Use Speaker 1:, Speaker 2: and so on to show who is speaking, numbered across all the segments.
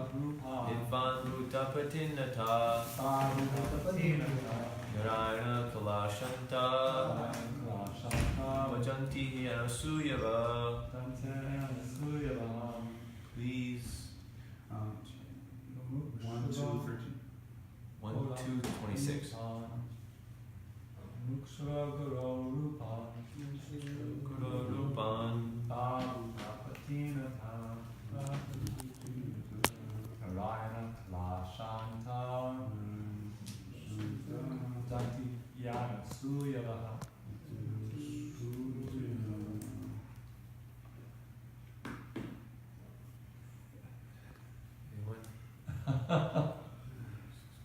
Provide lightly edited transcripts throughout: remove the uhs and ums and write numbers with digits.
Speaker 1: Idvan Bhutapatinata Narayana Kalashanta Vajanti Anasuyava. Please.
Speaker 2: 1, 2, 13.
Speaker 1: 1, 2, 26. Guru Rupan
Speaker 2: Narayana Kalashanta Vajanti Anasuyava.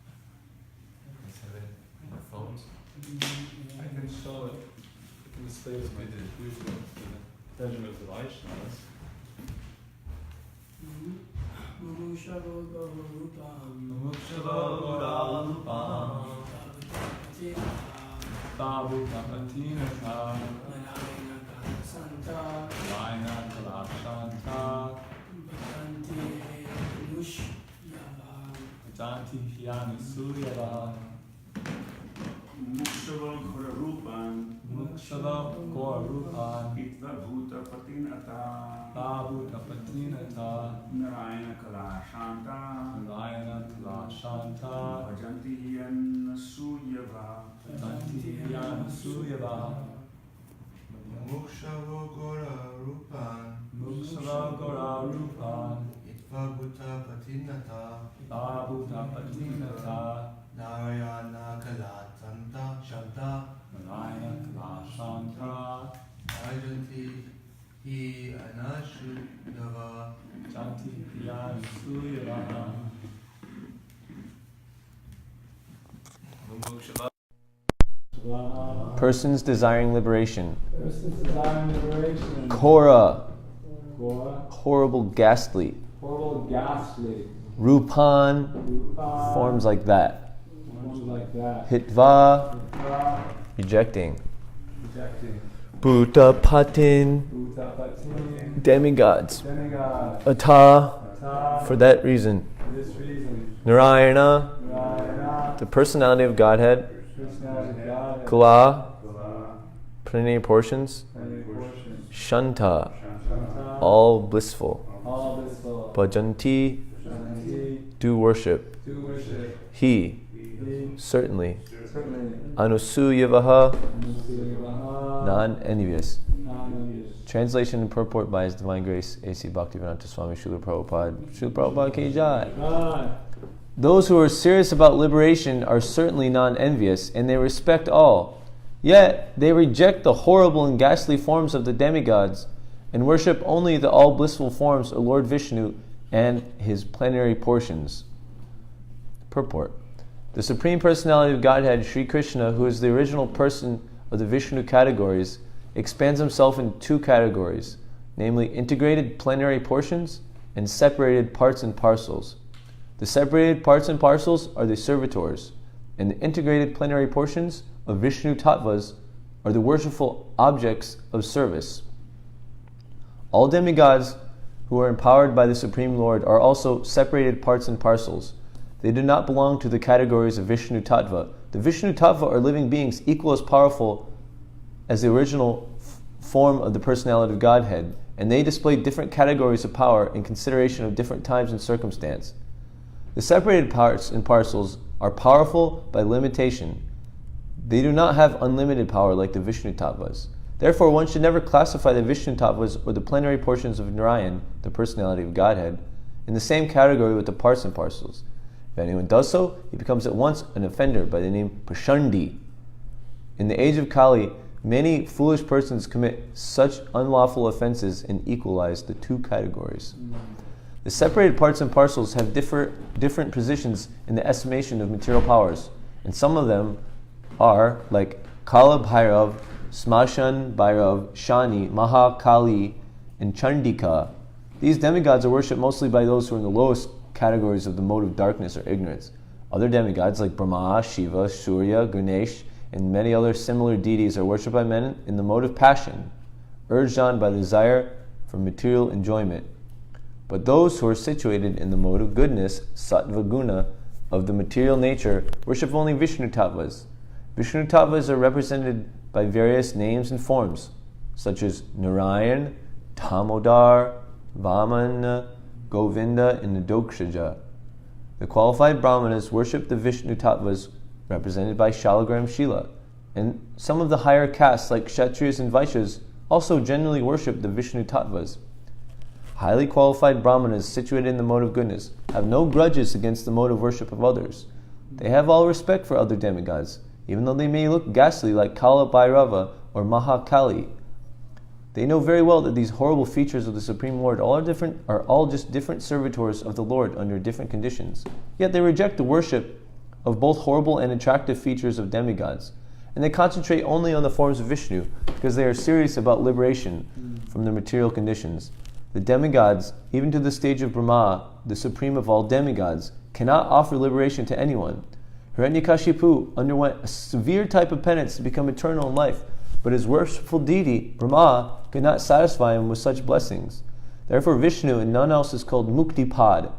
Speaker 1: Let's have it on our phones.
Speaker 2: I can show it. We stay with my usual pleasure of the Vaishnavas. Tabu Tapatinata Vaina Kalashanta Janti Hyani Suryava
Speaker 3: Mukshava Rupan
Speaker 2: Mukshava Rupan
Speaker 3: Itva Bhuta Patinata
Speaker 2: Tabu Tapatinata
Speaker 3: Narayana Kalashanta
Speaker 2: Narayana Kalashanta
Speaker 3: Vajanti Yan Suyava
Speaker 2: Janti Hyani Suryava
Speaker 4: Mukshava Rupan
Speaker 2: Mukshava Rupan
Speaker 4: Itva Bhuta Patinata
Speaker 2: Tabu Tapatinata
Speaker 4: Narayana Kalatanta Shanta
Speaker 2: Narayana Kalashanta
Speaker 4: Vajanti Hi Anashudava
Speaker 2: Janti Hyani Suryava
Speaker 1: Persons desiring liberation.
Speaker 2: Persons desiring liberation.
Speaker 1: Kora,
Speaker 2: Gora,
Speaker 1: horrible, ghastly.
Speaker 2: horrible, ghastly.
Speaker 1: Rupan,
Speaker 2: Rupa,
Speaker 1: forms like that.
Speaker 2: forms like that.
Speaker 1: Hitva,
Speaker 2: Rupa,
Speaker 1: rejecting.
Speaker 2: rejecting.
Speaker 1: Bhutapatin,
Speaker 2: Bhutapatin,
Speaker 1: demigods.
Speaker 2: demigod.
Speaker 1: Ata,
Speaker 2: Ata,
Speaker 1: for that reason.
Speaker 2: for this reason.
Speaker 1: Narayana,
Speaker 2: Narayana,
Speaker 1: the personality of Godhead.
Speaker 2: personality of God.
Speaker 1: Kala,
Speaker 2: Kala,
Speaker 1: plenary portions.
Speaker 2: many portions.
Speaker 1: Shanta,
Speaker 2: Shanta,
Speaker 1: all blissful.
Speaker 2: all blissful.
Speaker 1: Bhajanti,
Speaker 2: Shanti,
Speaker 1: do worship.
Speaker 2: do worship.
Speaker 1: He,
Speaker 2: He,
Speaker 1: certainly.
Speaker 2: certainly.
Speaker 1: Anusuyavaha,
Speaker 2: Nusuyavaha,
Speaker 1: non-envious.
Speaker 2: non-envious.
Speaker 1: Translation and purport by His Divine Grace, A.C. Bhaktivedanta Swami Srila Prabhupada. Srila Prabhupada ki jai.
Speaker 2: God.
Speaker 1: Those who are serious about liberation are certainly non-envious, and they respect all. Yet, they reject the horrible and ghastly forms of the demigods, and worship only the all-blissful forms of Lord Vishnu and His plenary portions. Purport. The Supreme Personality of Godhead, Sri Krishna, who is the original person of the Vishnu categories, expands Himself in two categories, namely integrated plenary portions and separated parts and parcels. The separated parts and parcels are the servitors, and the integrated plenary portions of Vishnu Tattvas are the worshipful objects of service. All demigods who are empowered by the Supreme Lord are also separated parts and parcels. They do not belong to the categories of Vishnu Tattva. The Vishnu Tattva are living beings equal as powerful as the original form of the personality of Godhead, and they display different categories of power in consideration of different times and circumstance. The separated parts and parcels are powerful by limitation. They do not have unlimited power like the Vishnu Tattvas. Therefore, one should never classify the Vishnu Tattvas or the plenary portions of Narayan, the personality of Godhead, in the same category with the parts and parcels. If anyone does so, he becomes at once an offender by the name Prashandi. In the age of Kali, many foolish persons commit such unlawful offenses and equalize the two categories. The separated parts and parcels have different positions in the estimation of material powers, and some of them are like Kala Bhairav, Smashan Bhairav, Shani, Maha Kali, and Chandika. These demigods are worshipped mostly by those who are in the lowest categories of the mode of darkness or ignorance. Other demigods like Brahma, Shiva, Surya, Ganesh, and many other similar deities are worshipped by men in the mode of passion, urged on by the desire for material enjoyment. But those who are situated in the mode of goodness, sattva guna, of the material nature, worship only Vishnu tattvas. Vishnu tattvas are represented by various names and forms, such as Narayan, Damodar, Vamana, Govinda, and Nadokshaja. The qualified brahmanas worship the Vishnu tattvas represented by Shalagram Shila, and some of the higher castes like Kshatriyas and Vaishyas also generally worship the Vishnu tattvas. Highly qualified brahmanas situated in the mode of goodness have no grudges against the mode of worship of others. They have all respect for other demigods, even though they may look ghastly like Kala Bhairava or Mahakali. They know very well that these horrible features of the Supreme Lord are all just different servitors of the Lord under different conditions. Yet they reject the worship of both horrible and attractive features of demigods, and they concentrate only on the forms of Vishnu because they are serious about liberation from their material conditions. The demigods, even to the stage of Brahma, the supreme of all demigods, cannot offer liberation to anyone. Hiranyakashipu underwent a severe type of penance to become eternal in life, but his worshipful deity, Brahma, could not satisfy him with such blessings. Therefore Vishnu and none else is called Muktipad,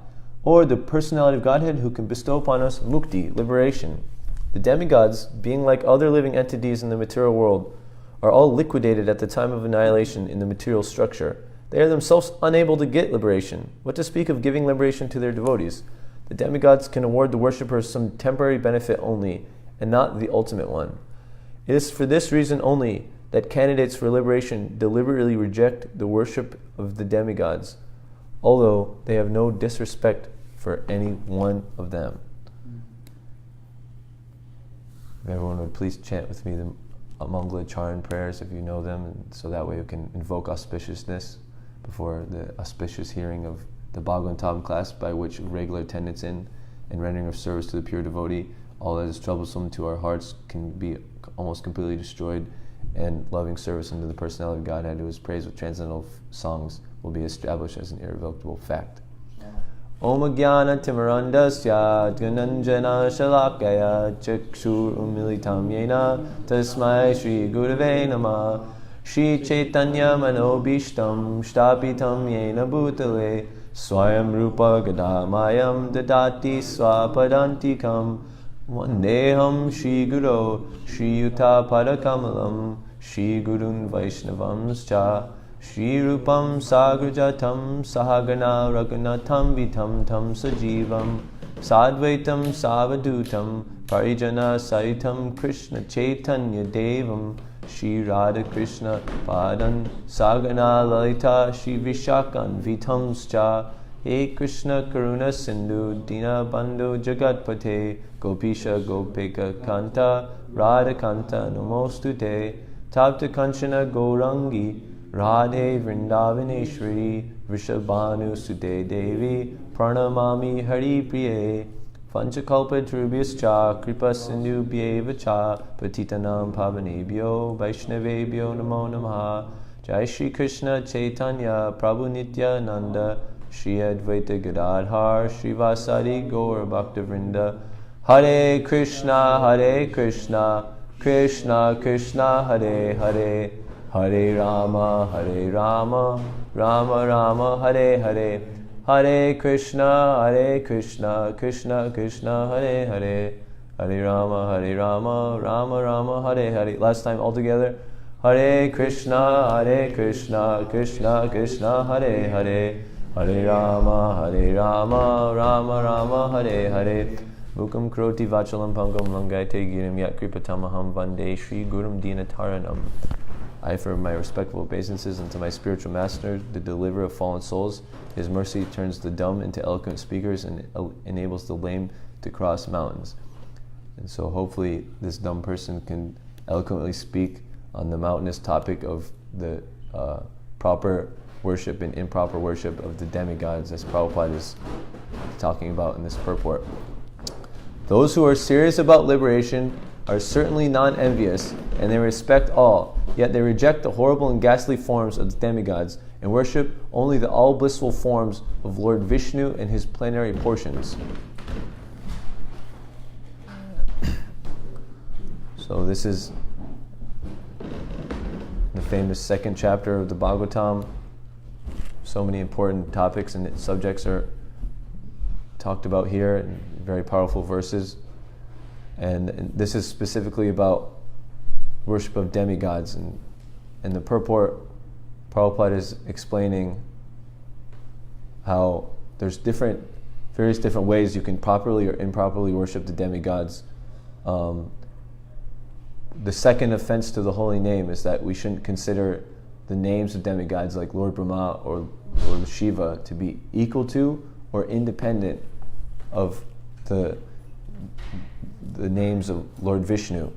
Speaker 1: or the personality of Godhead who can bestow upon us mukti, liberation. The demigods, being like other living entities in the material world, are all liquidated at the time of annihilation in the material structure. They are themselves unable to get liberation. What to speak of giving liberation to their devotees? The demigods can award the worshippers some temporary benefit only, and not the ultimate one. It is for this reason only that candidates for liberation deliberately reject the worship of the demigods, although they have no disrespect for any one of them. If everyone would please chant with me the Mangalacharan prayers if you know them, and so that way we can invoke auspiciousness before the auspicious hearing of the Bhagavatam class, by which regular attendance in and rendering of service to the pure devotee, all that is troublesome to our hearts can be almost completely destroyed, and loving service unto the personality of Godhead, who is praised with transcendental songs, will be established as an irrevocable fact. Om Jnana Timarandasya Dhananjana Shalakaya Chakshur Umilitam Yena Tasmai Shri Gurave Namah Shri Chaitanya Manobishtam Shtapitam Yena Bhutale Swayam Rupa Gadamayam Dadati Swapadantikam Vandeham Shri Guru Shri Yuta Padakamalam Shri Gurun Vaishnavamscha Shri Rupam Sagrajatam Sahagana Raghunatham Vitam Tam Sajivam Sadvaitam Savadutam Parijana Saitam Krishna Chaitanya Devam Shri Radha Krishna Padan Sagana Lalita Shri Vishakan Vitamscha He Krishna Karuna Sindhu Dina Bandhu Jagatpate Gopisha Gopika Kanta Radha Kanta Namostute Tapta Kanchana Gaurangi Radhe Vrindavaneshwari Vrishabhanu Sute Devi Pranamami Hari Priye Panchakalpa Trubhyascha Kripa Sindhu Bhyevacha Patitanam Pavanebhyo Vaishnavebhyo Namo Namaha Jai Shri Krishna Chaitanya Prabhu Nityananda Shri Advaita Gadadhar Shri Vasadi Gaur Bhaktavrinda Hare Krishna Krishna Krishna Hare Hare Hare Rama, Rama Rama, Hare Hare, Hare Krishna, Krishna Krishna, Hare Hare, Hare Rama, Rama Rama, Hare Hare. Last time all together. Hare Krishna, Krishna Krishna, Hare Hare, Hare Rama, Rama Rama, Hare Hare. Mukam kroti vachalam pangam langaite girim yat kripatamaham vande Shri Gurum Dinataranam. I offer my respectful obeisances unto my spiritual master, the deliverer of fallen souls. His mercy turns the dumb into eloquent speakers and enables the lame to cross mountains. And so hopefully this dumb person can eloquently speak on the mountainous topic of the proper worship and improper worship of the demigods, as Prabhupada is talking about in this purport. Those who are serious about liberation are certainly non-envious, and they respect all, yet they reject the horrible and ghastly forms of the demigods and worship only the all-blissful forms of Lord Vishnu and his plenary portions. So this is the famous second chapter of the Bhagavatam. so many important topics and subjects are talked about here in very powerful verses. And this is specifically about worship of demigods. And the purport, Prabhupada is explaining how there's various different ways you can properly or improperly worship the demigods. The second offense to the holy name is that we shouldn't consider the names of demigods like Lord Brahma or Shiva to be equal to or independent of the names of Lord Vishnu.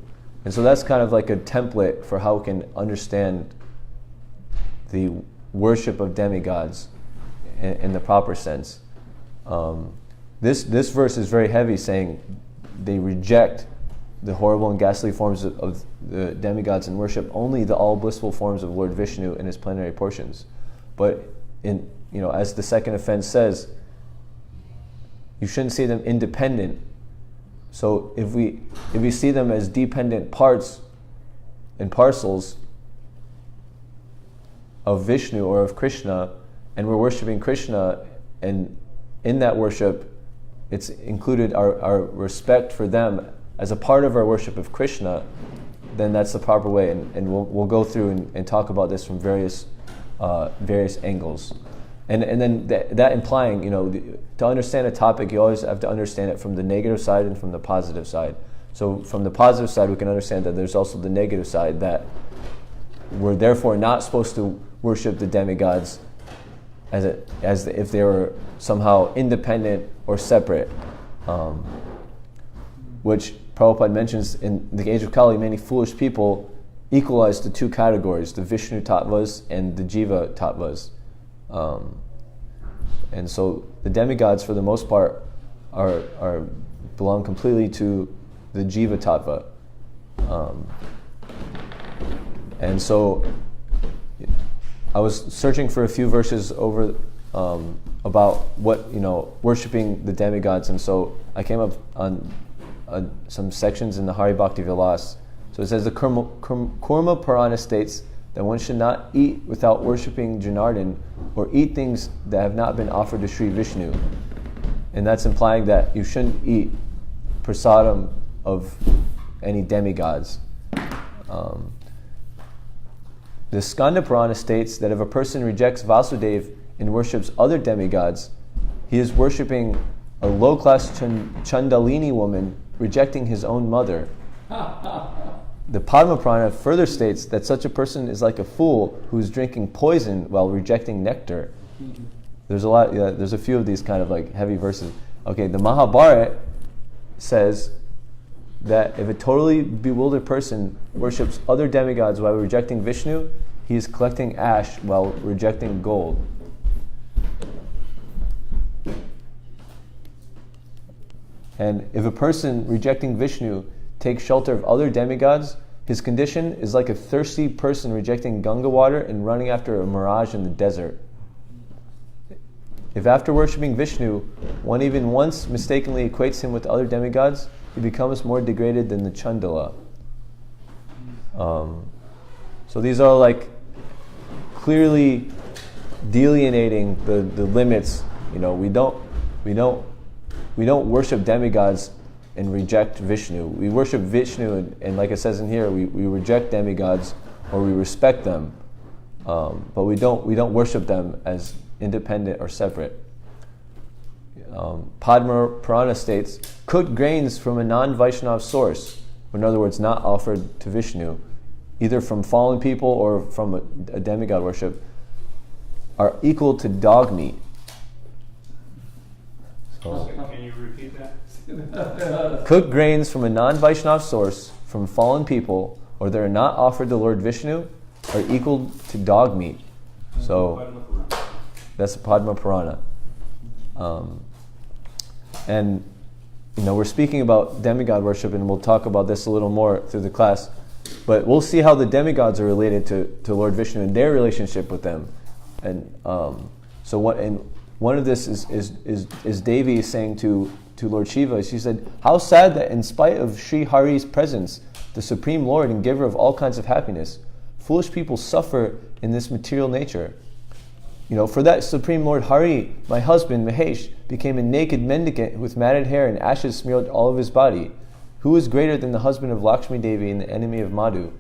Speaker 1: And so that's kind of like a template for how we can understand the worship of demigods in the proper sense. This verse is very heavy, saying they reject the horrible and ghastly forms of the demigods and worship only the all blissful forms of Lord Vishnu in his plenary portions. But as the second offense says, you shouldn't see them independent. So if we see them as dependent parts and parcels of Vishnu or of Krishna, and we're worshiping Krishna, and in that worship it's included our respect for them as a part of our worship of Krishna, then that's the proper way. And we'll go through and talk about this from various angles. And then that implying, to understand a topic, you always have to understand it from the negative side and from the positive side. So from the positive side, we can understand that there's also the negative side, that we're therefore not supposed to worship the demigods as if they were somehow independent or separate. Which Prabhupada mentions in the age of Kali, many foolish people equalize the two categories, the Vishnu tattvas and the Jiva tattvas. And so the demigods, for the most part, belong completely to the Jiva tattva. And so I was searching for a few verses over about what, worshiping the demigods, and so I came up on some sections in the Hari Bhakti Vilas. So it says the Kurma Purana states that one should not eat without worshipping Janardhan or eat things that have not been offered to Sri Vishnu. And that's implying that you shouldn't eat prasadam of any demigods. The Skanda Purana states that if a person rejects Vasudev and worships other demigods, he is worshipping a low-class Chandalini woman rejecting his own mother. The Padma Purana further states that such a person is like a fool who is drinking poison while rejecting nectar. There's a few of these kind of like heavy verses. Okay, the Mahabharata says that if a totally bewildered person worships other demigods while rejecting Vishnu, he is collecting ash while rejecting gold. And if a person rejecting Vishnu takes shelter of other demigods, his condition is like a thirsty person rejecting Ganga water and running after a mirage in the desert. If after worshipping Vishnu, one even once mistakenly equates him with other demigods, he becomes more degraded than the Chandala. So these are like clearly delineating the limits. We don't worship demigods and reject Vishnu. We worship Vishnu, and like it says in here, we reject demigods or we respect them, but we don't worship them as independent or separate. Padma Purana states, cooked grains from a non-Vaishnav source, in other words, not offered to Vishnu, either from fallen people or from a demigod worship, are equal to dog meat. So,
Speaker 3: Can you repeat that?
Speaker 1: cooked grains from a non-Vaishnav source, from fallen people, or that are not offered to Lord Vishnu, are equal to dog meat. So that's the Padma Purana. And we're speaking about demigod worship, and we'll talk about this a little more through the class. But we'll see how the demigods are related to Lord Vishnu and their relationship with them. And one of this is Devi saying to Lord Shiva. She said, "How sad that in spite of Sri Hari's presence, the Supreme Lord and giver of all kinds of happiness, foolish people suffer in this material nature. for that Supreme Lord Hari, my husband Mahesh, became a naked mendicant with matted hair and ashes smeared all of his body. Who is greater than the husband of Lakshmi Devi and the enemy of Madhu?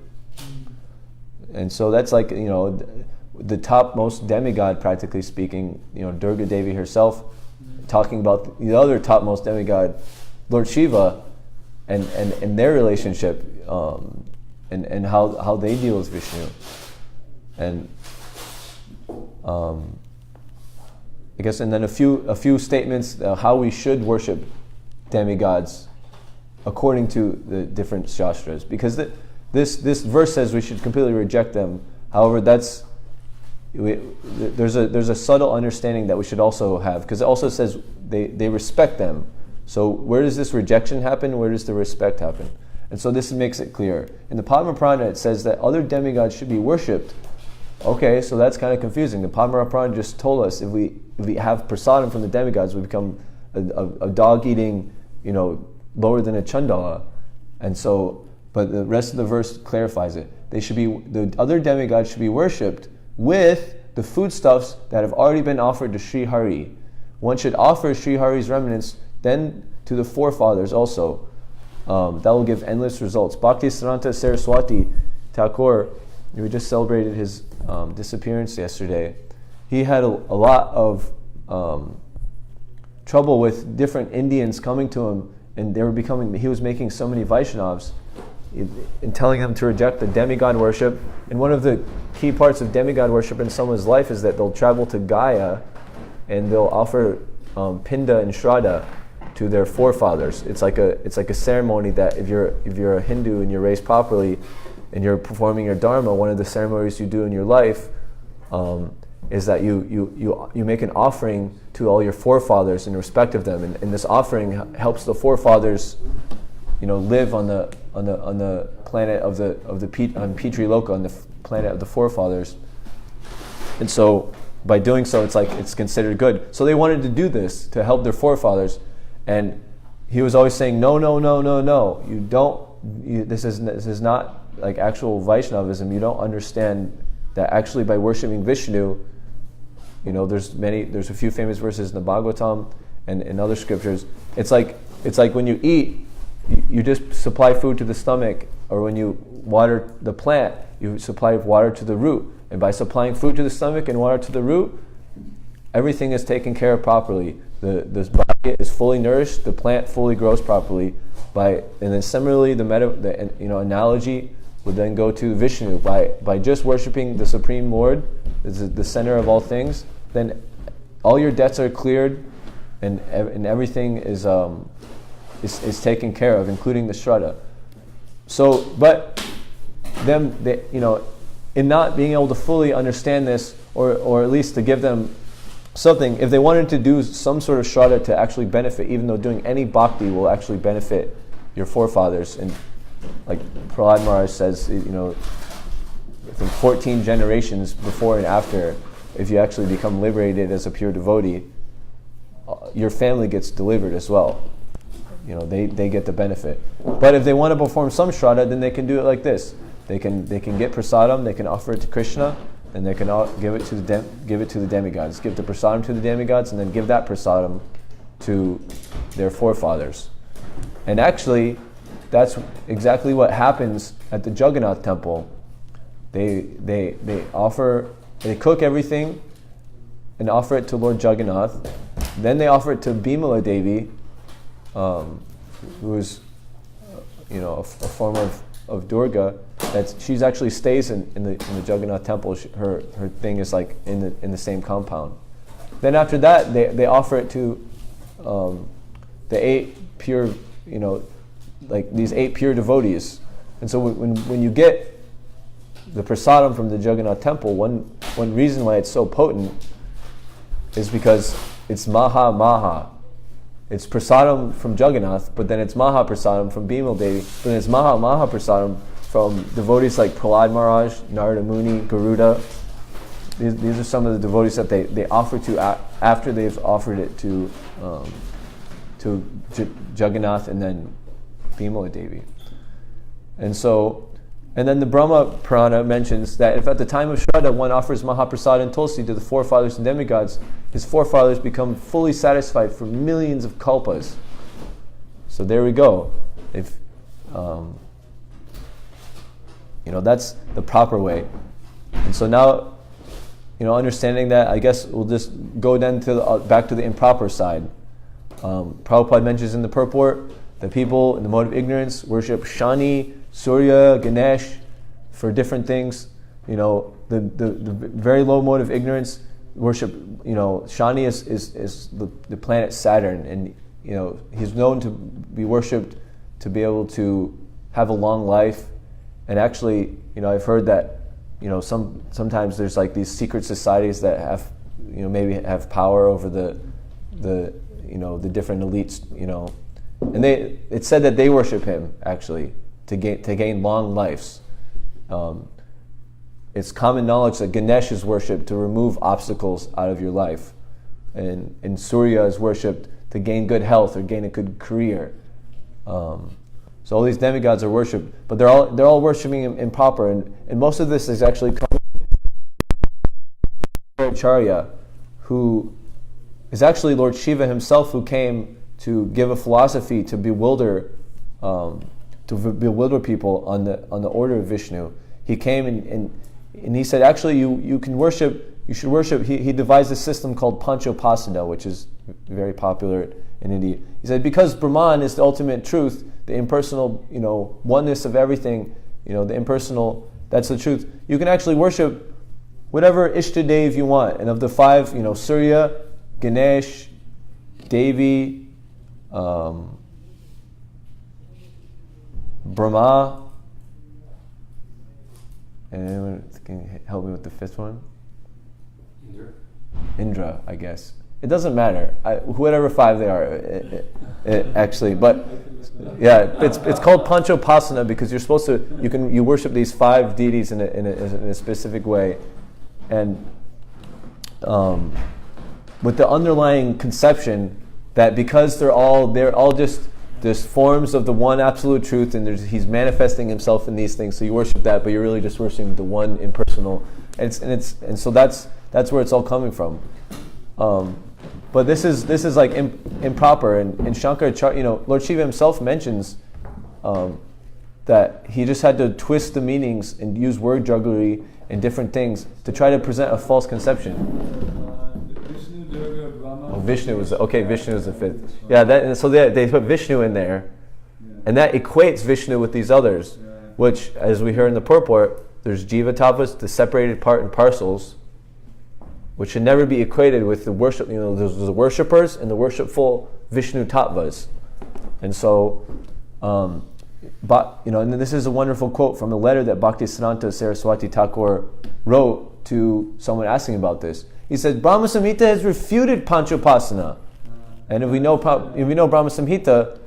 Speaker 1: And so that's like, the topmost demigod, practically speaking, Durga Devi herself, talking about the other topmost demigod, Lord Shiva, and their relationship, and how they deal with Vishnu. And I guess, and then a few statements how we should worship demigods according to the different shastras, because this verse says we should completely reject them. However, there's a subtle understanding that we should also have, because it also says they respect them. So where does this rejection happen? Where does the respect happen? And so this makes it clear. In the Padma Purana, it says that other demigods should be worshipped. Okay, so that's kind of confusing. The Padma Purana just told us if we have prasadam from the demigods, we become a dog-eating, lower than a chandala. And so, but the rest of the verse clarifies it. The other demigods should be worshipped with the foodstuffs that have already been offered to Sri Hari. One should offer Sri Hari's remnants then to the forefathers also. That will give endless results. Bhaktisiddhanta Saraswati Thakur, we just celebrated his disappearance yesterday. He had a lot of trouble with different Indians coming to him, and he was making so many Vaishnavas and telling them to reject the demigod worship. And one of the key parts of demigod worship in someone's life is that they'll travel to Gaya and they'll offer pinda and shraddha to their forefathers. It's like a ceremony that if you're a Hindu and you're raised properly and you're performing your dharma, one of the ceremonies you do in your life is that you make an offering to all your forefathers in respect of them, and this offering helps the forefathers, live on the planet on Pitri Loka, on the planet of the forefathers. And so by doing so, it's considered good. So they wanted to do this to help their forefathers, and he was always saying, no, you don't. This is not like actual Vaishnavism. You don't understand that actually by worshiping Vishnu, there's a few famous verses in the Bhagavatam and in other scriptures. It's like when you eat, you just supply food to the stomach, or when you water the plant, you supply water to the root. And by supplying food to the stomach and water to the root, everything is taken care of properly. The body is fully nourished, the plant fully grows properly. And then similarly, the analogy would then go to Vishnu. By just worshiping the Supreme Lord, is the center of all things, then all your debts are cleared, and everything is taken care of, including the shraddha. So, but them, in not being able to fully understand this, or at least to give them something, if they wanted to do some sort of shraddha to actually benefit, even though doing any bhakti will actually benefit your forefathers, and like Prahlad Maharaj says, I think 14 generations before and after, if you actually become liberated as a pure devotee, your family gets delivered as well. They get the benefit. But if they want to perform some shraddha, then they can do it like this. They can get prasadam, they can offer it to Krishna, and they can give it to the demigods. Give the prasadam to the demigods, and then give that prasadam to their forefathers. And actually, that's exactly what happens at the Jagannath temple. They cook everything and offer it to Lord Jagannath. Then they offer it to Bimala Devi, who is a form of Durga. She's actually stays in the Jagannath temple. Her thing is like in the same compound. Then after that, they offer it to the 8 pure, like these 8 pure devotees. And so when you get the prasadam from the Jagannath temple, one reason why it's so potent is because it's Maha. It's prasadam from Jagannath, but then it's Maha prasadam from Bimal Devi, but then it's Maha prasadam from devotees like Prahlad Maharaj, Narada Muni, Garuda. These are some of the devotees that they offer to after they've offered it to Jagannath and then Bimala Devi. And so And then the Brahma Purana mentions that if at the time of Shraddha one offers Mahaprasad and Tulsi to the forefathers and demigods, his forefathers become fully satisfied for millions of kalpas. So there we go. If that's the proper way. And so now, understanding that, I guess we'll just go then to back to the improper side. Prabhupada mentions in the purport that people in the mode of ignorance worship Shani, Surya, Ganesh for different things. The very low mode of ignorance worship. Shani is the planet Saturn, and he's known to be worshipped to be able to have a long life. And actually, I've heard that sometimes there's like these secret societies that have maybe have power over the different elites, and it's said that they worship him actually to gain long lives. It's common knowledge that Ganesh is worshipped to remove obstacles out of your life, and Surya is worshipped to gain good health or gain a good career. So all these demigods are worshipped, but they're all worshiping improper, and most of this is actually coming from Acharya, who is actually Lord Shiva himself, who came to give a philosophy to bewilder people on the order of Vishnu. He came and he said, actually, you should worship. He devised a system called Panchopasana, which is very popular in India. He said, because Brahman is the ultimate truth, the impersonal, oneness of everything, the impersonal, that's the truth. You can actually worship whatever Ishtadev you want. And of the five, Surya, Ganesh, Devi, Brahma, and can you help me with the fifth one? Indra, I guess. It doesn't matter. Whatever five they are, actually. But yeah, it's called Panchopasana because you're supposed to you worship these five deities in a specific way, and with the underlying conception that because they're all just forms of the one absolute truth, and he's manifesting himself in these things. So you worship that, but you're really just worshiping the one impersonal. And so that's where it's all coming from. But this is like improper, and Shankaracharya, Lord Shiva himself mentions that he just had to twist the meanings and use word jugglery and different things to try to present a false conception. Vishnu was the fifth. Yeah, so they put Vishnu in there, and that equates Vishnu with these others, which, as we hear in the purport, there's Jiva Tapas, the separated part and parcels, which should never be equated with the worship. There's the worshippers and the worshipful Vishnu Tattvas. And so, and this is a wonderful quote from a letter that Bhaktisiddhanta Saraswati Thakur wrote to someone asking about this. He said, Brahma Samhita has refuted Panchopasana. And if we know Brahma Samhita,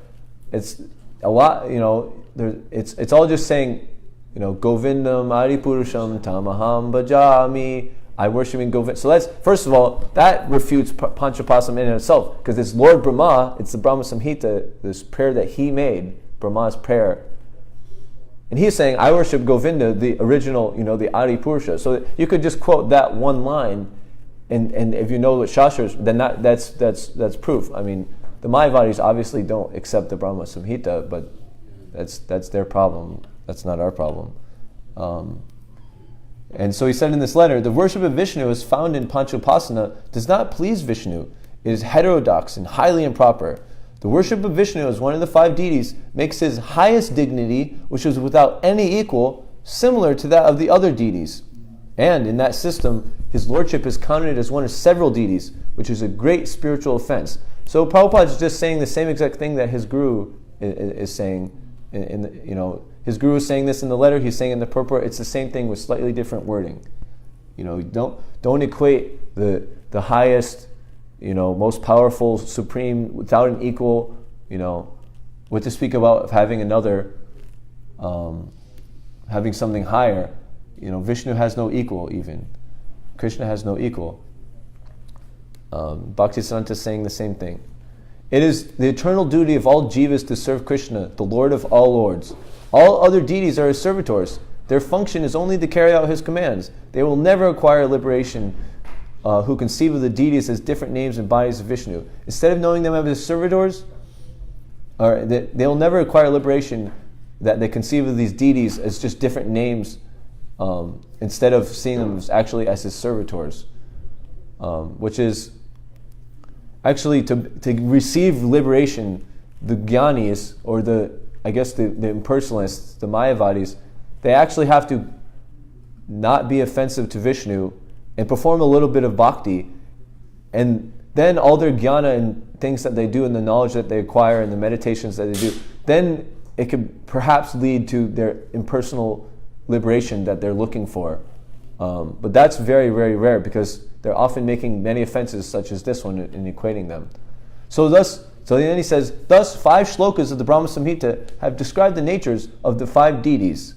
Speaker 1: it's a lot, it's all just saying, Govindam Adipurusham Tamaham Bhajami, I worship in Govinda. So that's, first of all, that refutes Panchopasana in itself, because it's Lord Brahma, it's the Brahma Samhita, this prayer that he made, Brahma's prayer. And he's saying, I worship Govinda, the original, the Adi Purusha. So you could just quote that one line, and if you know what Shastras, then that's proof. I mean, the Mayavadis obviously don't accept the Brahma Samhita, but that's their problem. That's not our problem. And so he said in this letter, the worship of Vishnu is found in Panchopasana does not please Vishnu. It is heterodox and highly improper. The worship of Vishnu as one of the five deities makes his highest dignity, which is without any equal, similar to that of the other deities. And in that system, his lordship is counted as one of several deities, which is a great spiritual offense. So Prabhupada is just saying the same exact thing that his guru is saying. His guru is saying this in the letter. He's saying in the purport. It's the same thing with slightly different wording. Don't equate the highest, most powerful, supreme, without an equal, with to speak about having another, having something higher. Vishnu has no equal even. Krishna has no equal. Bhaktisiddhanta is saying the same thing. It is the eternal duty of all jivas to serve Krishna, the Lord of all lords. All other deities are his servitors, Their function is only to carry out his commands. They will never acquire liberation who conceive of the deities as different names and bodies of Vishnu. Instead of knowing them as servitors, or they will never acquire liberation that they conceive of these deities as just different names instead of seeing them actually as his servitors. Which is actually to receive liberation, the Jnanis, or the impersonalists, the Mayavadis, they actually have to not be offensive to Vishnu and perform a little bit of bhakti, and then all their jnana and things that they do and the knowledge that they acquire and the meditations that they do, then it could perhaps lead to their impersonal liberation that they're looking for. But that's very, very rare because they're often making many offenses such as this one in equating them. So then he says, thus 5 shlokas of the Brahma Samhita have described the natures of the 5 deities.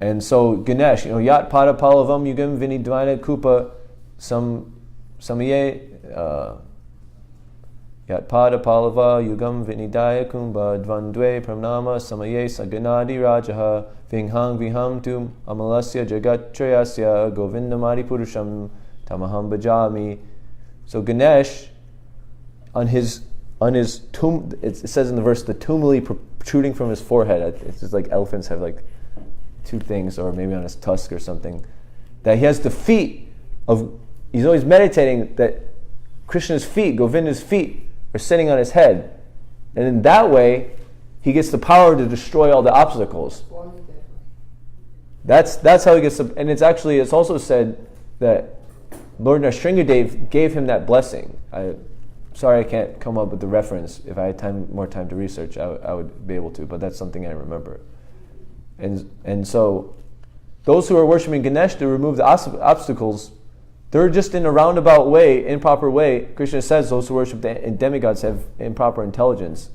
Speaker 1: And so Ganesh, Yat Pada Palavam Yugam Vinidvaina Kupa Samaye Yat Pada Palava Yugam Vinidaya Kumbha Dvandwe Pramnama Samaye Saganadi Rajaha Vinghang Viham Tum Amalasya Jagatrayasya Govindamadi Purusham Tamaham Bhajami. So Ganesh, on his tomb, it says in the verse, the tumuli protruding from his forehead. It's just like elephants have like 2 things, or maybe on his tusk or something. That he has the feet of, he's always meditating that Krishna's feet, Govinda's feet, are sitting on his head. And in that way, he gets the power to destroy all the obstacles. That's how he gets the, and it's also said that Lord Nrsingadev gave him that blessing. Sorry I can't come up with the reference. If I had more time to research, I would be able to, but that's something I remember. And so, those who are worshiping Ganesh to remove the obstacles, they're just in a roundabout way, improper way. Krishna says those who worship the demigods have improper intelligence.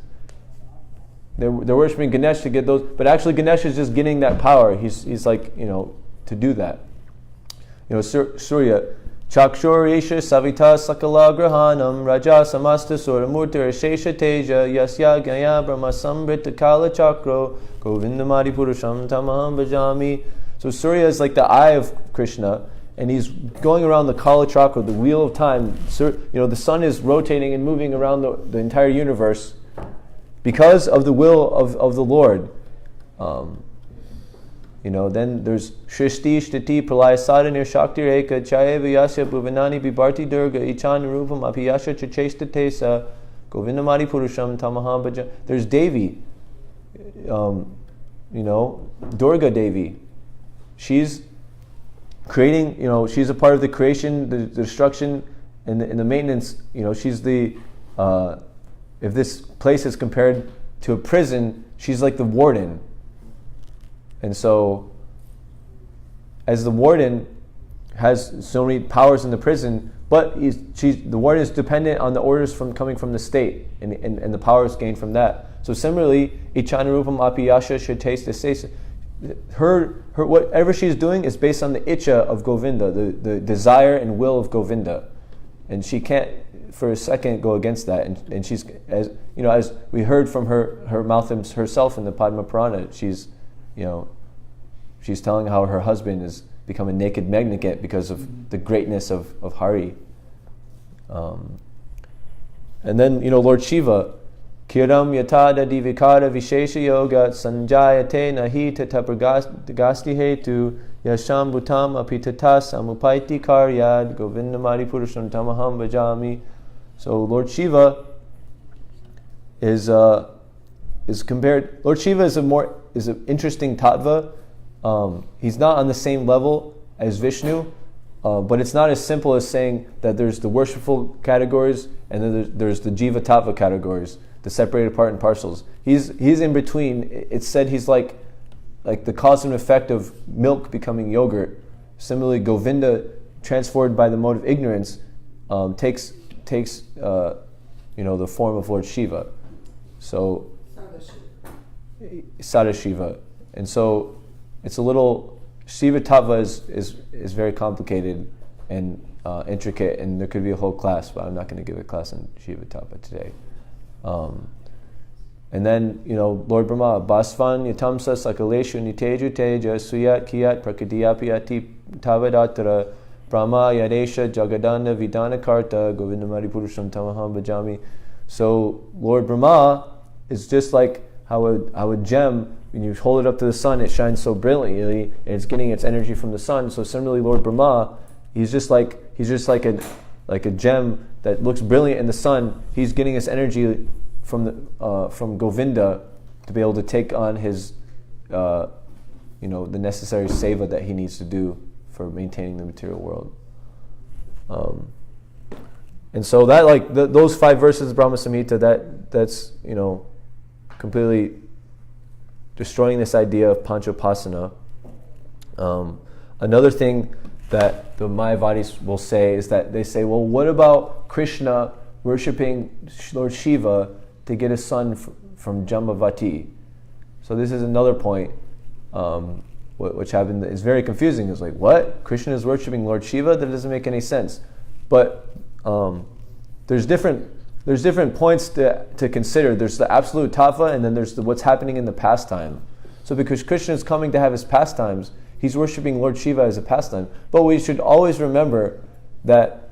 Speaker 1: They're worshiping Ganesh to get those, but actually Ganesh is just getting that power. He's like, to do that. Surya, Chakshuresha Savita Sakala Grahanam Raja Samasta Suramurti Rashesha Teja Yasya Gaya Brahma Sambrita Kala Chakro Govindamadi Purusham Tamaham Bhajami. So Surya is like the eye of Krishna, and he's going around the Kala Chakra, the wheel of time. The sun is rotating and moving around the entire universe because of the will of the Lord. Then there's Shrishti, Shtiti, Pralaya Sadhanir, Shakti Reka, Chayeva Yasya, Bhuvanani, Bibharti Durga, Ichan Rupam, Apiyasha, Chachesta Tesa, Govindamadi Purusham, Tamaham Bhaja. There's Devi, Durga Devi. She's creating, she's a part of the creation, the destruction, and the maintenance. She's the, if this place is compared to a prison, she's like the warden. And so, as the warden has so many powers in the prison, but the warden is dependent on the orders coming from the state, and the powers gained from that. So similarly, Ichanarupam Apiyasha Shetesta, her whatever she's doing is based on the Icha of Govinda, the desire and will of Govinda, and she can't for a second go against that. And she's, as we heard from her mouth herself in the Padma Purana, she's telling how her husband has become a naked mendicant because of the greatness of Hari. And then, Lord Shiva, Kiram yatada divikara vishesha yoga sanjayate nahi tatapagasti hetu yasham bhutam apitatas amupaiti karyad govindamadi purusham tamaham bhajami. So Lord Shiva is compared. Lord Shiva is an interesting tattva. He's not on the same level as Vishnu, but it's not as simple as saying that there's the worshipful categories and then there's the jiva tattva categories, the separated part and parcels. He's in between. It's said he's like the cause and effect of milk becoming yogurt. Similarly, Govinda, transformed by the mode of ignorance, takes the form of Lord Shiva. So Sadashiva. And so it's a little, Shiva Tattva is very complicated and intricate, and there could be a whole class, but I'm not going to give a class on Shiva Tattva today. And then, Lord Brahma, Basvan yatamsa sakaleshu niteju teja suyat kiyat prakadiyapiyati tavadatara Brahma yadesha jagadana vidana karta govindamari purusham tamaham bhajami. So Lord Brahma is just like how a gem, when you hold it up to the sun, it shines so brilliantly, and it's getting its energy from the sun. So similarly, Lord Brahma, he's just like a gem that looks brilliant in the sun. He's getting his energy from Govinda to be able to take on his, the necessary seva that he needs to do for maintaining the material world. And so that, those 5 verses of Brahma Samhita, that's completely destroying this idea of Panchopasana. Another thing that the Mayavadis will say is that they say, well, what about Krishna worshipping Lord Shiva to get a son from Jambavati? So this is another point which happened. It's very confusing. It's like, what? Krishna is worshipping Lord Shiva? That doesn't make any sense. But there's different points to consider. There's the absolute tattva, and then there's what's happening in the pastime. So because Krishna is coming to have his pastimes, he's worshipping Lord Shiva as a pastime. But we should always remember that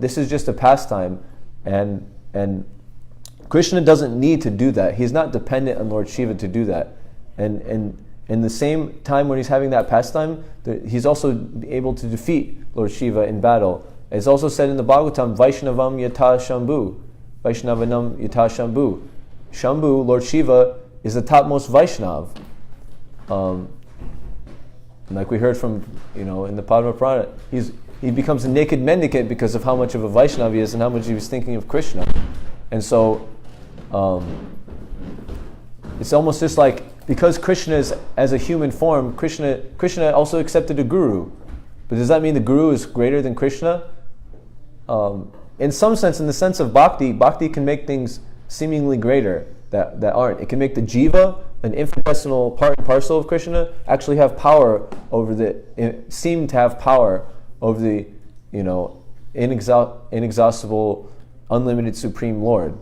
Speaker 1: this is just a pastime, and Krishna doesn't need to do that. He's not dependent on Lord Shiva to do that. And in the same time when he's having that pastime, he's also able to defeat Lord Shiva in battle. It's also said in the Bhagavatam, Vaishnavam yata Shambhu. Vaishnavanam yata Shambhu. Shambhu, Lord Shiva, is the topmost Vaishnav. Like we heard from, in the Padma Purana, he becomes a naked mendicant because of how much of a Vaishnav he is and how much he was thinking of Krishna. And so, it's almost just like, because Krishna is as a human form, Krishna also accepted a guru. But does that mean the guru is greater than Krishna? In some sense, in the sense of bhakti can make things seemingly greater that aren't. It can make the jiva, an infinitesimal part and parcel of Krishna, actually have power over seem to have power over the, inexhaustible, unlimited Supreme Lord,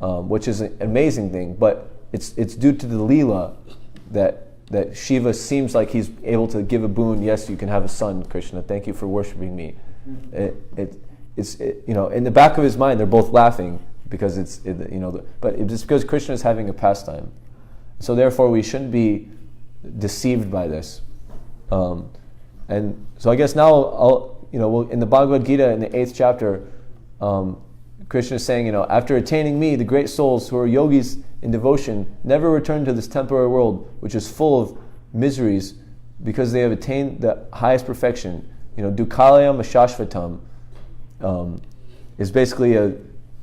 Speaker 1: which is an amazing thing. But it's due to the Leela that Shiva seems like he's able to give a boon. Yes, you can have a son, Krishna. Thank you for worshiping me. It's in the back of his mind, they're both laughing because but it's because Krishna is having a pastime. So therefore, we shouldn't be deceived by this. And so I guess now in the Bhagavad Gita in the 8th chapter, Krishna is saying, after attaining me, the great souls who are yogis in devotion never return to this temporary world, which is full of miseries, because they have attained the highest perfection. Dukkalayam ashashvatam is basically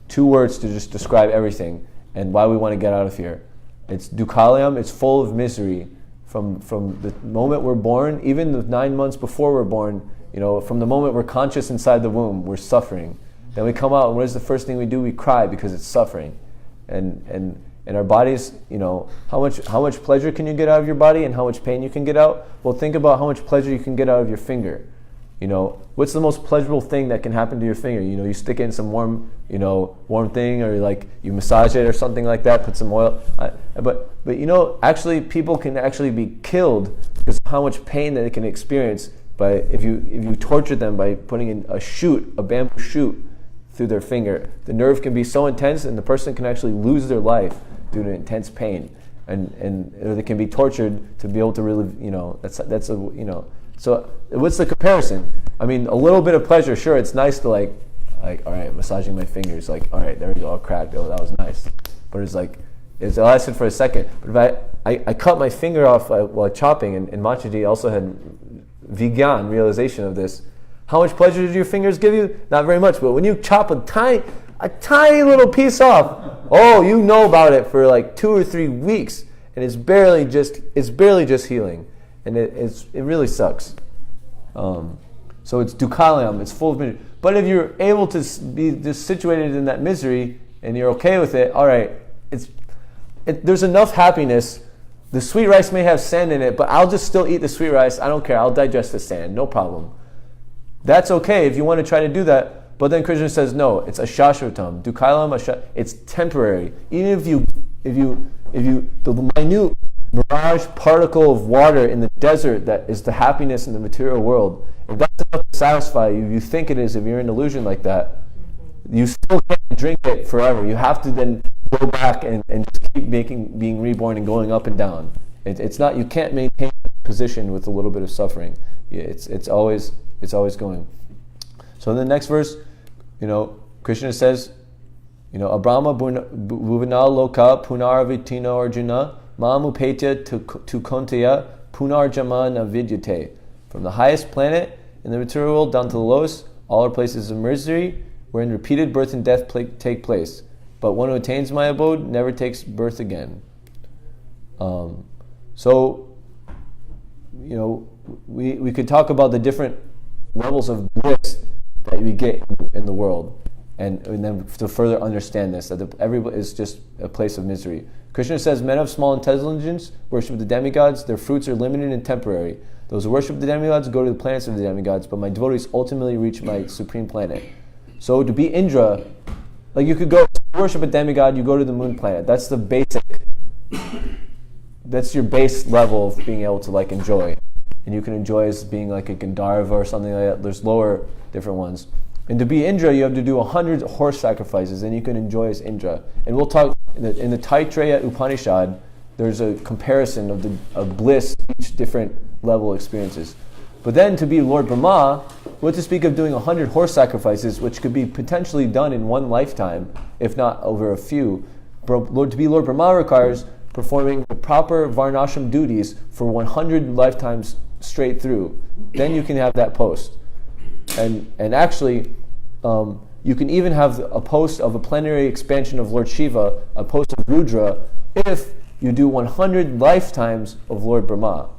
Speaker 1: 2 words to just describe everything and why we want to get out of here. It's dukkalayam, it's full of misery. From the moment we're born, even the 9 months before we're born, from the moment we're conscious inside the womb, we're suffering. Then we come out, and what is the first thing we do? We cry because it's suffering. And our bodies, how much pleasure can you get out of your body and how much pain you can get out? Well, think about how much pleasure you can get out of your finger. What's the most pleasurable thing that can happen to your finger? You stick it in some warm thing, or you massage it or something like that, put some oil. But actually people can actually be killed because of how much pain that they can experience if you torture them by putting in a bamboo shoot through their finger. The nerve can be so intense, and the person can actually lose their life due to intense pain, or they can be tortured to be able to relive. So what's the comparison? I mean, a little bit of pleasure, sure, it's nice to all right, massaging my fingers, all right, there we go, all cracked. Oh, that was nice. But it lasted for a second. But if I cut my finger off while chopping, and Mataji also had Vigyan, realization of this. How much pleasure did your fingers give you? Not very much, but when you chop a tiny little piece off, you know about it for 2 or 3 weeks, and it's barely just healing, and it really sucks. So it's dukkalayam, it's full of misery. But if you're able to be just situated in that misery and you're okay with it, all right, there's enough happiness. The sweet rice may have sand in it, but I'll just still eat the sweet rice. I don't care. I'll digest the sand, no problem. That's okay if you want to try to do that. But then Krishna says, no, it's ashashvatam. Dukkalayam, it's temporary. Even if you the minute mirage particle of water in the desert that is the happiness in the material world, if that's enough to satisfy you, you think it is, if you're in illusion like that, you still can't drink it forever. You have to then go back and just keep being reborn and going up and down. It's not, you can't maintain a position with a little bit of suffering. It's always going. So in the next verse, Krishna says, Abrahma bhuvana loka punaravitino arjuna mamupetya tu konteya punarjamana vidyate. From the highest planet in the material world down to the lowest, all are places of misery, wherein repeated birth and death take place. But one who attains my abode never takes birth again. We could talk about the different levels of bliss that we get in the world, and then to further understand this, that everybody is just a place of misery. Krishna says, men of small intelligence worship the demigods, their fruits are limited and temporary. Those who worship the demigods go to the planets of the demigods, but my devotees ultimately reach my supreme planet. So to be Indra, like you could go worship a demigod, you go to the moon planet. That's the basic, that's your base level of being able to enjoy. And you can enjoy as being like a Gandharva or something like that. There's lower different ones. And to be Indra, you have to do 100 horse sacrifices, and you can enjoy as Indra. And we'll talk in the Taittiriya Upanishad. There's a comparison of bliss, each different level experiences. But then to be Lord Brahma, what to speak of doing 100 horse sacrifices, which could be potentially done in one lifetime, if not over a few. To be Lord Brahma requires performing the proper varnashram duties for 100 lifetimes straight through. Then you can have that post. And actually, you can even have a post of a plenary expansion of Lord Shiva, a post of Rudra, if you do 100 lifetimes of Lord Brahma.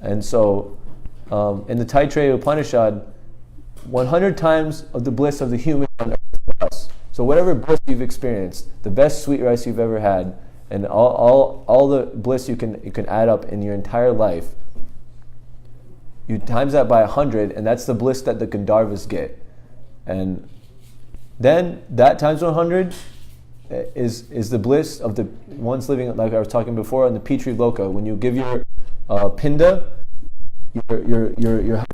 Speaker 1: And so, in the Taittiriya Upanishad, 100 times of the bliss of the human on earth for us. So whatever bliss you've experienced, the best sweet rice you've ever had, and all the bliss you can add up in your entire life, you times that by 100, and that's the bliss that the Gandharvas get. And then that times 100 is the bliss of the ones living, like I was talking before, on the Pitri Loka. When you give your pinda, you're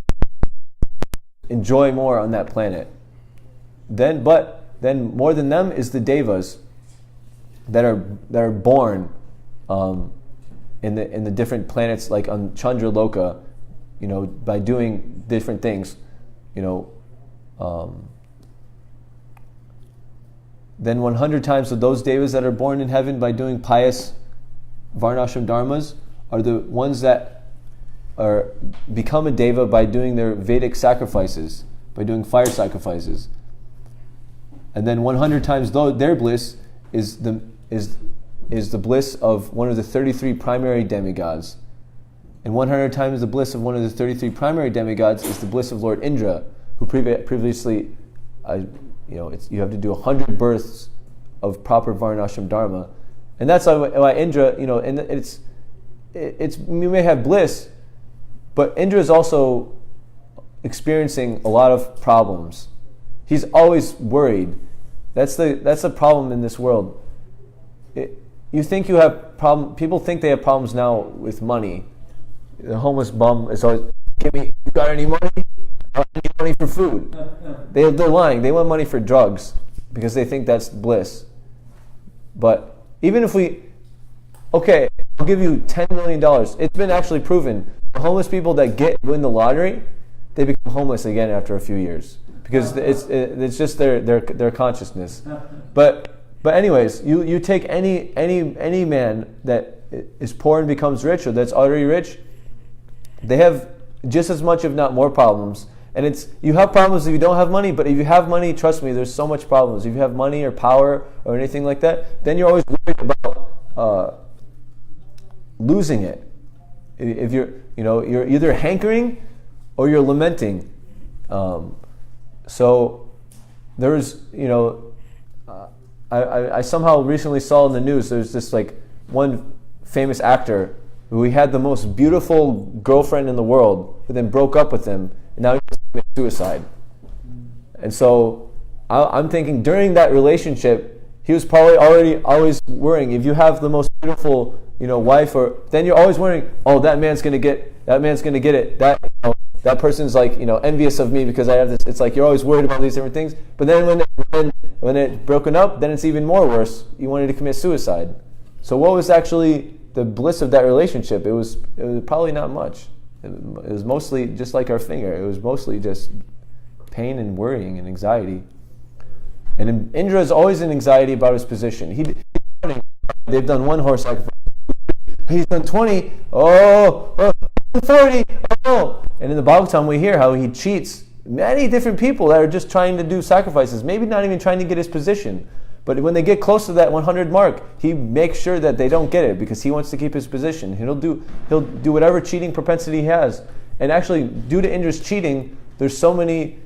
Speaker 1: enjoy more on that planet. Then more than them is the devas that are born in the different planets, like on Chandra Loka, by doing different things, then 100 times of those devas that are born in heaven by doing pious varnashram dharmas are the ones that become a deva by doing their Vedic sacrifices, by doing fire sacrifices. And then 100 times their bliss is the bliss of one of the 33 primary demigods. And 100 times the bliss of one of the 33 primary demigods is the bliss of Lord Indra, who previously, you have to do 100 births of proper varnashram dharma. And that's why Indra, and it's you may have bliss, but Indra is also experiencing a lot of problems. He's always worried. That's the problem in this world. You think you have problem. People think they have problems now with money. The homeless bum is always, you got any money? I need money for food. They're lying. They want money for drugs because they think that's bliss. But even if I'll give you $10 million. It's been actually proven. The homeless people that win the lottery, they become homeless again after a few years because it's just their consciousness. But anyways, you take any man that is poor and becomes rich, or that's already rich, they have just as much, if not more, problems. And you have problems if you don't have money, but if you have money, trust me, there's so much problems. If you have money or power or anything like that, then you're always worried about losing it. If you're either hankering or you're lamenting. So there's, I somehow recently saw in the news, there's this one famous actor who he had the most beautiful girlfriend in the world, who then broke up with him, and now he's committed suicide. And so I'm thinking during that relationship, he was probably already always worrying. If you have the most beautiful, wife, then you're always worrying, oh, that man's gonna get it. That person's like, envious of me because I have this. It's like you're always worried about these different things. But then when it broken up, then it's even more worse. You wanted to commit suicide. So what was actually the bliss of that relationship? It was probably not much. It was mostly just like our finger. It was mostly just pain and worrying and anxiety. And Indra is always in anxiety about his position. They've done one horse sacrifice. He's done 20. 40. And in the Bhagavatam we hear how he cheats many different people that are just trying to do sacrifices, maybe not even trying to get his position. But when they get close to that 100 mark, he makes sure that they don't get it because he wants to keep his position. He'll do whatever cheating propensity he has. And actually, due to Indra's cheating, there's so many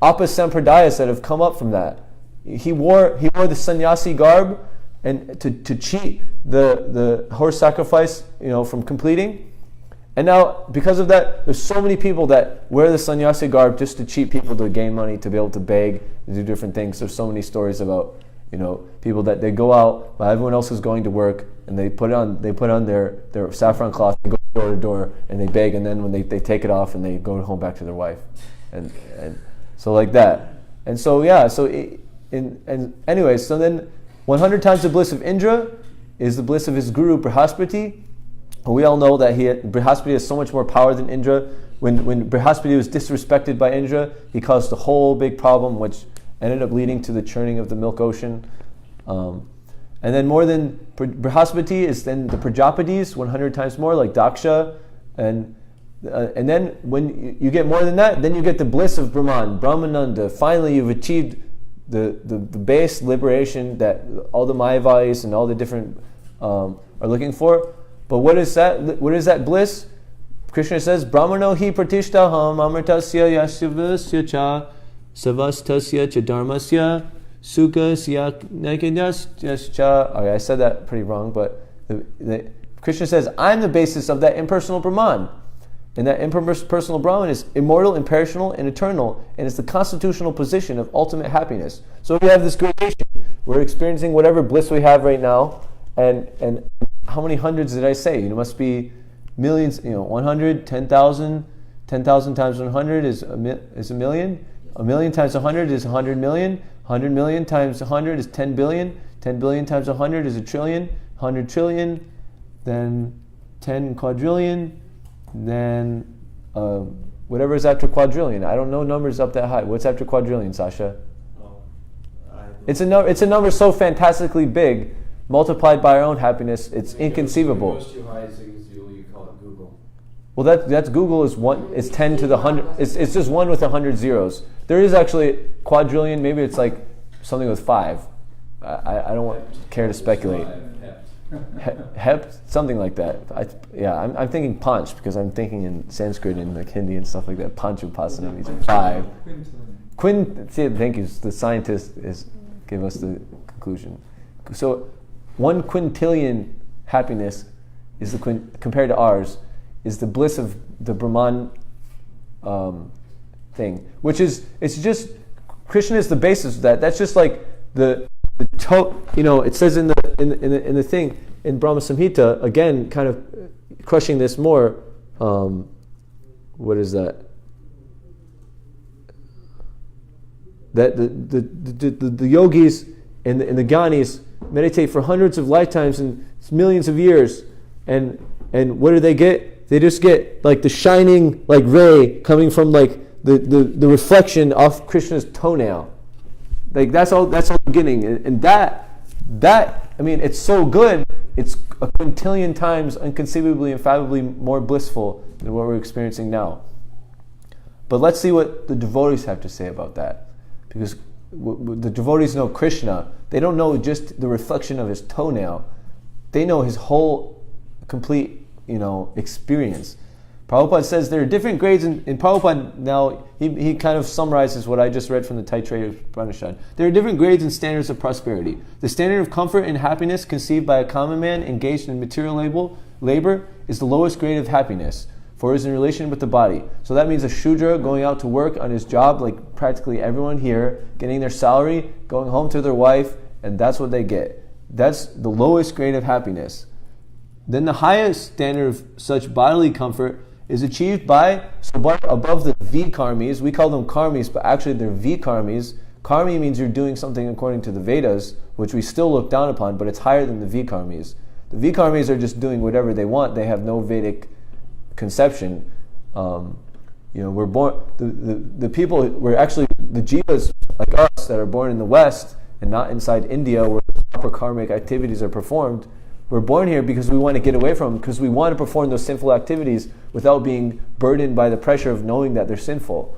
Speaker 1: apasampradayas that have come up from that. He wore the sannyasi garb and to cheat the horse sacrifice, from completing. And now, because of that, there's so many people that wear the sannyasi garb just to cheat people to gain money, to be able to beg, to do different things. There's so many stories about, people that they go out while everyone else is going to work, and they put on their saffron cloth, and go door to door, and they beg, and then when they take it off, and they go home back to their wife, and so like that. And so anyway, so then 100 times the bliss of Indra is the bliss of his guru Brihaspati. We all know that Brihaspati has so much more power than Indra. When Brihaspati was disrespected by Indra, he caused a whole big problem, which ended up leading to the churning of the milk ocean. And then more than Brihaspati is then the Prajapatis, 100 times more, like Daksha. And then when you get more than that, then you get the bliss of Brahman, Brahmananda. Finally, you've achieved the base liberation that all the Mayavadis and all the different are looking for. But what is that? What is that bliss? Krishna says, Brahmano hi pratishtaham amritasya yasya cha savastasya cha dharmasya sukasya nakinyasya cha. Okay, I said that pretty wrong, but Krishna says, I'm the basis of that impersonal Brahman. And that impersonal Brahman is immortal, imperishable, and eternal, and it's the constitutional position of ultimate happiness. So we have this gradation. We're experiencing whatever bliss we have right now, and how many hundreds did I say? It must be millions. 100, 10,000, 10,000 times 100 is a million. A million times 100 is 100 million. 100 million times 100 is 10 billion. 10 billion times 100 is a trillion. 100 trillion, then 10 quadrillion, then whatever is after quadrillion. I don't know numbers up that high. What's after quadrillion, Sasha? It's a number so fantastically big. Multiplied by our own happiness, it's inconceivable.
Speaker 3: If it goes too high, so you call it Google.
Speaker 1: Well, that's Google is 1. It's 10 to the 100. It's just 1 with 100 zeros. There is actually quadrillion. Maybe it's like something with 5. I don't care to speculate. Hep, something like that. I'm thinking panch because I'm thinking in Sanskrit and like Hindi and stuff like that. Panchupasanam means 5. Thank you. The scientist give us the conclusion. So 1 quintillion happiness is compared to ours is the bliss of the Brahman thing, which is it's just Krishna is the basis of that. That's just like it says in the thing in Brahma Samhita, again, kind of crushing this more. What is that? That the yogis and the Gyanis meditate for hundreds of lifetimes and millions of years, and what do they get? They just get like the shining like ray coming from like the reflection off Krishna's toenail. Like that's all beginning, and that I mean it's so good. It's a quintillion times inconceivably, infallibly more blissful than what we're experiencing now. But let's see what the devotees have to say about that, because the devotees know Krishna. They don't know just the reflection of his toenail. They know his whole complete, experience. Prabhupada says there are different grades in Prabhupada. Now he kind of summarizes what I just read from the Taittiriya Upanishad. There are different grades and standards of prosperity. The standard of comfort and happiness conceived by a common man engaged in material labor is the lowest grade of happiness, for it is in relation with the body. So that means a Shudra going out to work on his job, like practically everyone here, getting their salary, going home to their wife, and that's what they get. That's the lowest grade of happiness. Then the highest standard of such bodily comfort is achieved by, above the vikarmis, we call them karmis, but actually they're vikarmis. Karmi means you're doing something according to the Vedas, which we still look down upon, but it's higher than the vikarmis. The vikarmis are just doing whatever they want. They have no Vedic conception. We're born, the people, we're actually, the jivas like us that are born in the West and not inside India where proper karmic activities are performed, we're born here because we want to get away from them, because we want to perform those sinful activities without being burdened by the pressure of knowing that they're sinful.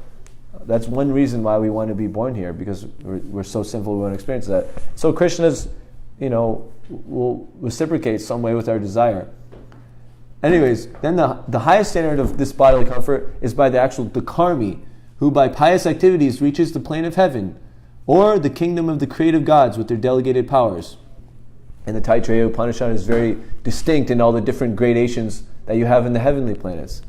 Speaker 1: That's one reason why we want to be born here, because we're so sinful, we want to experience that. So Krishna's, will reciprocate some way with our desire. Anyways, then the highest standard of this bodily comfort is by the karmi, who by pious activities reaches the plane of heaven, or the kingdom of the creative gods with their delegated powers. And the Taittiriya Upanishad is very distinct in all the different gradations that you have in the heavenly planets.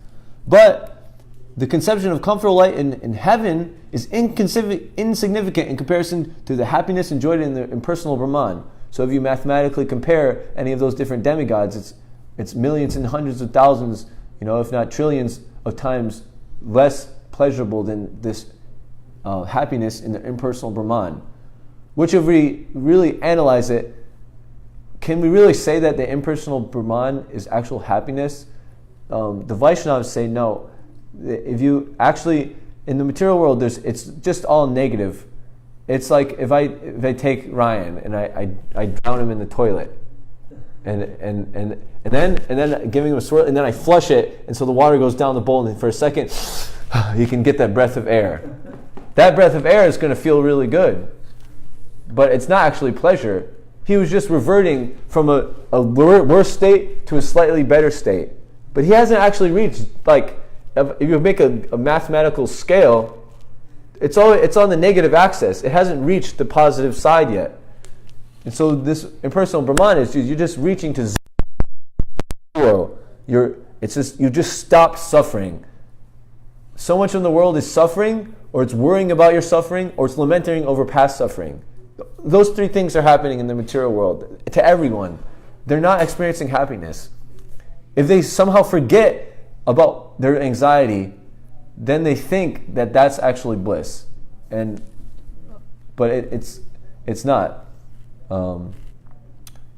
Speaker 1: But the conception of comfortable light in heaven is insignificant in comparison to the happiness enjoyed in the impersonal Brahman. So if you mathematically compare any of those different demigods, it's millions and hundreds of thousands, if not trillions of times less pleasurable than this happiness in the impersonal Brahman. Which, if we really analyze it, can we really say that the impersonal Brahman is actual happiness? The Vaishnavas say no. If you actually, in the material world, it's just all negative. It's like if I take Ryan and I drown him in the toilet, and then giving him a swirl, and then I flush it, and so the water goes down the bowl, and for a second, you can get that breath of air. That breath of air is going to feel really good, but it's not actually pleasure. He was just reverting from a worse state to a slightly better state. But he hasn't actually reached, if you make a mathematical scale, it's on the negative axis. It hasn't reached the positive side yet. And so this impersonal Brahman is you're just reaching to zero. You just stop suffering. So much of the world is suffering, or it's worrying about your suffering, or it's lamenting over past suffering. Those three things are happening in the material world to everyone. They're not experiencing happiness. If they somehow forget about their anxiety, then they think that that's actually bliss, but it's not.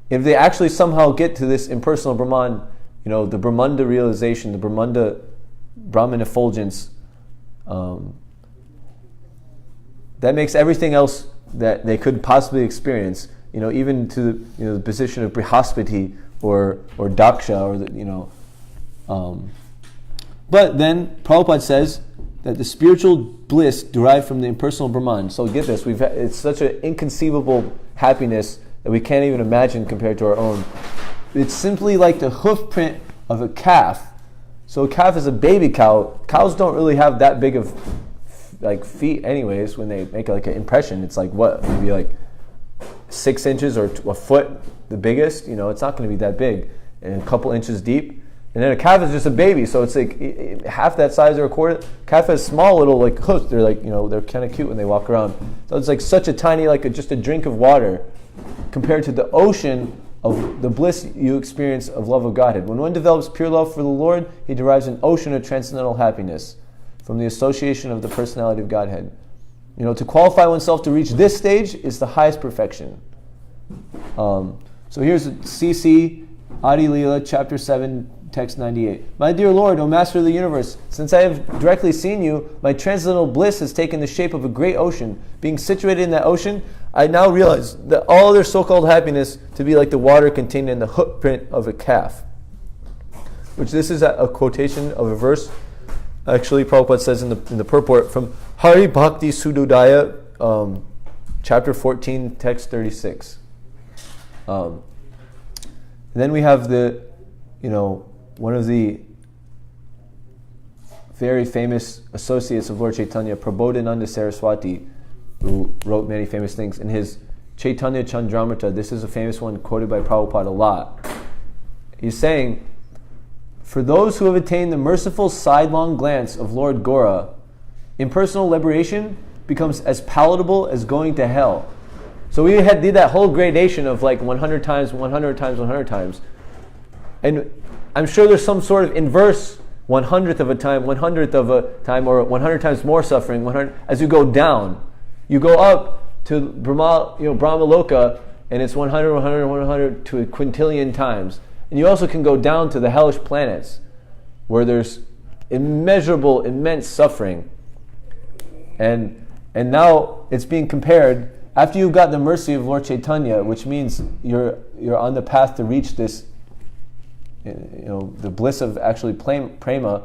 Speaker 1: If they actually somehow get to this impersonal Brahman, the Brahmanda realization, the Brahman effulgence, that makes everything else that they could possibly experience, even to the position of Brihaspati or Daksha, but then Prabhupada says that the spiritual bliss derived from the impersonal Brahman. So get this, it's such an inconceivable happiness that we can't even imagine compared to our own. It's simply like the hoof print of a calf. So a calf is a baby cow. Cows don't really have that big of feet anyways. When they make an impression, it's maybe 6 inches or a foot the biggest. It's not going to be that big, and a couple inches deep. And then a calf is just a baby, so it's half that size or a quarter. Calf has small little hoofs. They're they're kind of cute when they walk around. So it's such a tiny, just a drink of water compared to the ocean of the bliss you experience of love of Godhead. When one develops pure love for the Lord, he derives an ocean of transcendental happiness from the association of the personality of Godhead. To qualify oneself to reach this stage is the highest perfection. So here's CC Adi Leela, chapter 7, text 98. My dear Lord, O Master of the universe, since I have directly seen you, my transcendental bliss has taken the shape of a great ocean. Being situated in that ocean, I now realize that all other so-called happiness to be like the water contained in the hoof print of a calf. Which this is a quotation of a verse. Actually, Prabhupada says in the purport from Hari Bhakti Sudodaya, chapter 14, text 36. And then we have one of the very famous associates of Lord Chaitanya, Prabodhananda Saraswati, who wrote many famous things. In his Chaitanya Chandramrita, this is a famous one quoted by Prabhupada a lot. He's saying, for those who have attained the merciful sidelong glance of Lord Gora, impersonal liberation becomes as palatable as going to hell. So we did that whole gradation of like 100 times, 100 times, 100 times. And I'm sure there's some sort of inverse 100th of a time, 100th of a time, or 100 times more suffering, 100 as you go down. You go up to Brahma Loka, and it's 100, 100, 100 to a quintillion times. And you also can go down to the hellish planets, where there's immeasurable, immense suffering. And now it's being compared, after you've got the mercy of Lord Chaitanya, which means you're on the path to reach this, the bliss of actually prema.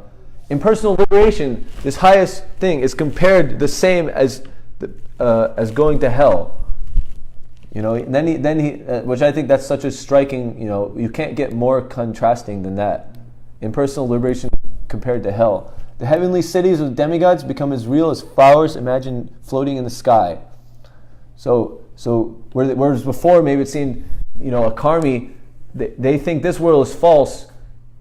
Speaker 1: In personal liberation, this highest thing is compared the same as going to hell. Then he, which I think that's such a striking. You can't get more contrasting than that. In personal liberation compared to hell, the heavenly cities of demigods become as real as flowers imagined floating in the sky. So whereas before maybe it seemed, a karmi, they think this world is false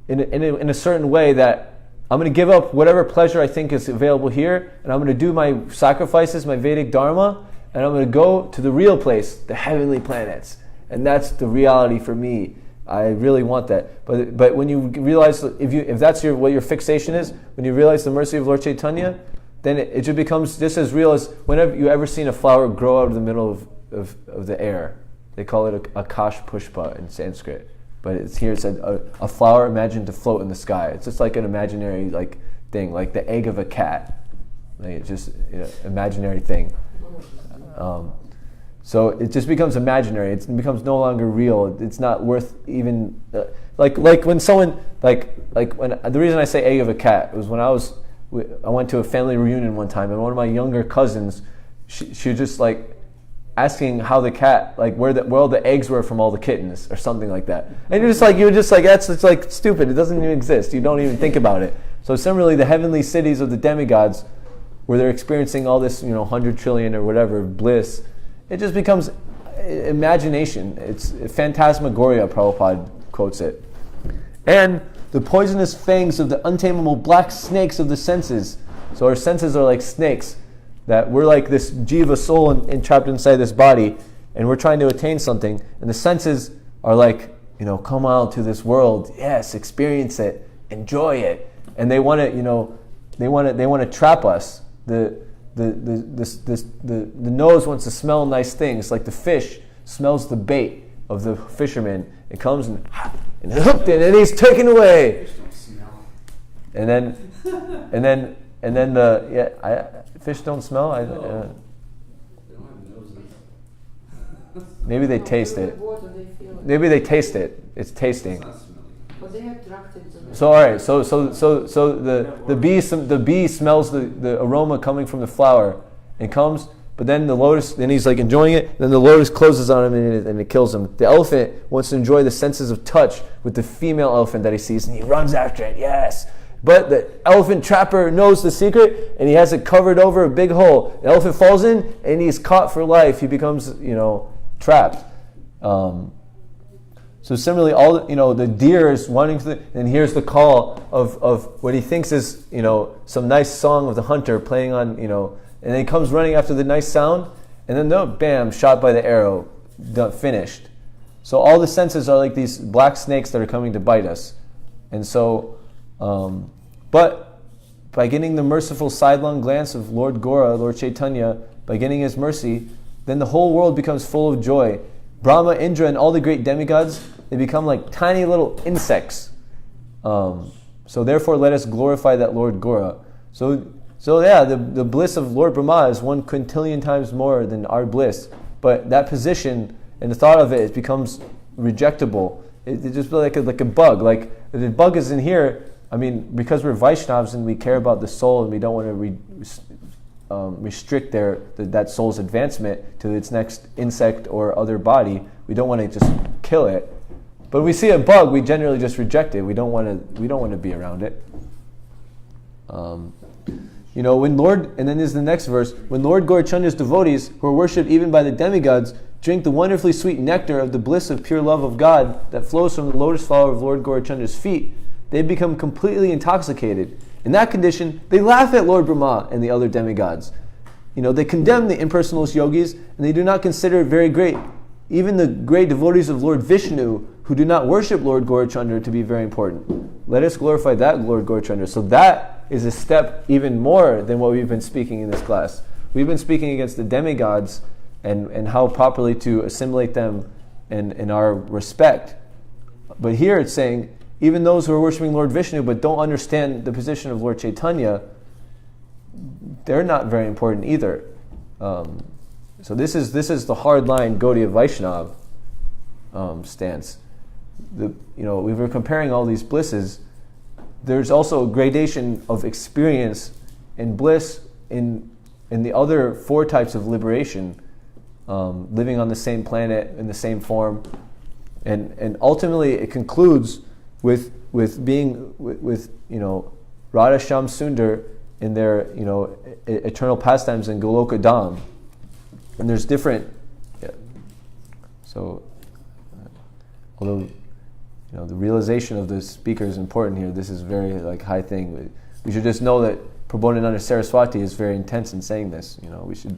Speaker 1: in a certain way, that I'm going to give up whatever pleasure I think is available here, and I'm going to do my sacrifices, my Vedic dharma, and I'm going to go to the real place, the heavenly planets, and that's the reality for me. I really want that. But when you realize, if that's what your fixation is, when you realize the mercy of Lord Chaitanya, then it just becomes just as real as whenever you ever seen a flower grow out of the middle of the air. They call it a akash pushpa in Sanskrit. But it said a flower imagined to float in the sky. It's just like an imaginary thing, like the egg of a cat. It's just imaginary thing. So it just becomes imaginary. It becomes no longer real. It's not worth even like when someone when the reason I say egg of a cat was when I went to a family reunion one time, and one of my younger cousins, she was just asking how the cat, where all the eggs were from all the kittens or something like that. And you're just like it's stupid. It doesn't even exist. You don't even think about it. So similarly, the heavenly cities of the demigods, where they're experiencing all this 100 trillion or whatever bliss, it just becomes imagination. It's phantasmagoria, Prabhupada quotes it. And the poisonous fangs of the untamable black snakes of the senses. So our senses are like snakes, that we're like this jiva soul entrapped inside this body, and we're trying to attain something, and the senses are come out to this world, yes, experience it, enjoy it, and they want to, they want to trap us. The nose wants to smell nice things, like the fish smells the bait of the fisherman. It comes and hooked it, and he's taken away.
Speaker 3: Fish don't smell.
Speaker 1: And then fish don't smell.
Speaker 3: They don't have noses.
Speaker 1: Maybe they taste it.
Speaker 5: Water, they feel it.
Speaker 1: Maybe they taste it. It's tasting.
Speaker 3: It's not smelling.
Speaker 5: But they have attracted to the
Speaker 1: So all right. So the bee smells the aroma coming from the flower, and comes. But then the lotus, then he's enjoying it. Then the lotus closes on him and it kills him. The elephant wants to enjoy the senses of touch with the female elephant that he sees, and he runs after it. Yes. But the elephant trapper knows the secret, and he has it covered over a big hole. The elephant falls in, and he's caught for life. He becomes, trapped. So similarly, all the deer is wanting to, and here's the call of what he thinks is, some nice song of the hunter playing on, and then he comes running after the nice sound, and then bam, shot by the arrow, done, finished. So all the senses are like these black snakes that are coming to bite us, and so. But by getting the merciful sidelong glance of Lord Gora, Lord Chaitanya, by getting his mercy, then the whole world becomes full of joy. Brahma, Indra, and all the great demigods, they become like tiny little insects. So therefore let us glorify that Lord Gora. So the bliss of Lord Brahma is 1 quintillion times more than our bliss. But that position and the thought of it becomes rejectable. It just feels like a bug. Like if the bug is in here, because we're Vaishnavas and we care about the soul and we don't want to restrict that soul's advancement to its next insect or other body, we don't want to just kill it. But we see a bug, we generally just reject it. We don't want to be around it. When Lord, and then there's the next verse, when Lord Gaurachandra's devotees, who are worshipped even by the demigods, drink the wonderfully sweet nectar of the bliss of pure love of God that flows from the lotus flower of Lord Gaurachandra's feet, they become completely intoxicated. In that condition, they laugh at Lord Brahma and the other demigods. they condemn the impersonalist yogis, and they do not consider it very great. Even the great devotees of Lord Vishnu, who do not worship Lord Gaurachandra, to be very important. Let us glorify that Lord Gaurachandra. So that is a step even more than what we've been speaking in this class. We've been speaking against the demigods and how properly to assimilate them in our respect. But here it's saying, even those who are worshiping Lord Vishnu but don't understand the position of Lord Chaitanya, they're not very important either. So this is the hard line Gaudiya Vaishnav stance. We were comparing all these blisses. There's also a gradation of experience and bliss in the other 4 types of liberation, living on the same planet in the same form, and ultimately it concludes with being with Radha Shyam Sundar in their eternal pastimes in Goloka Dham. And there's different. Yeah. So, although the realization of the speaker is important here, this is very high thing. We should just know that Prabodhananda Saraswati is very intense in saying this. We should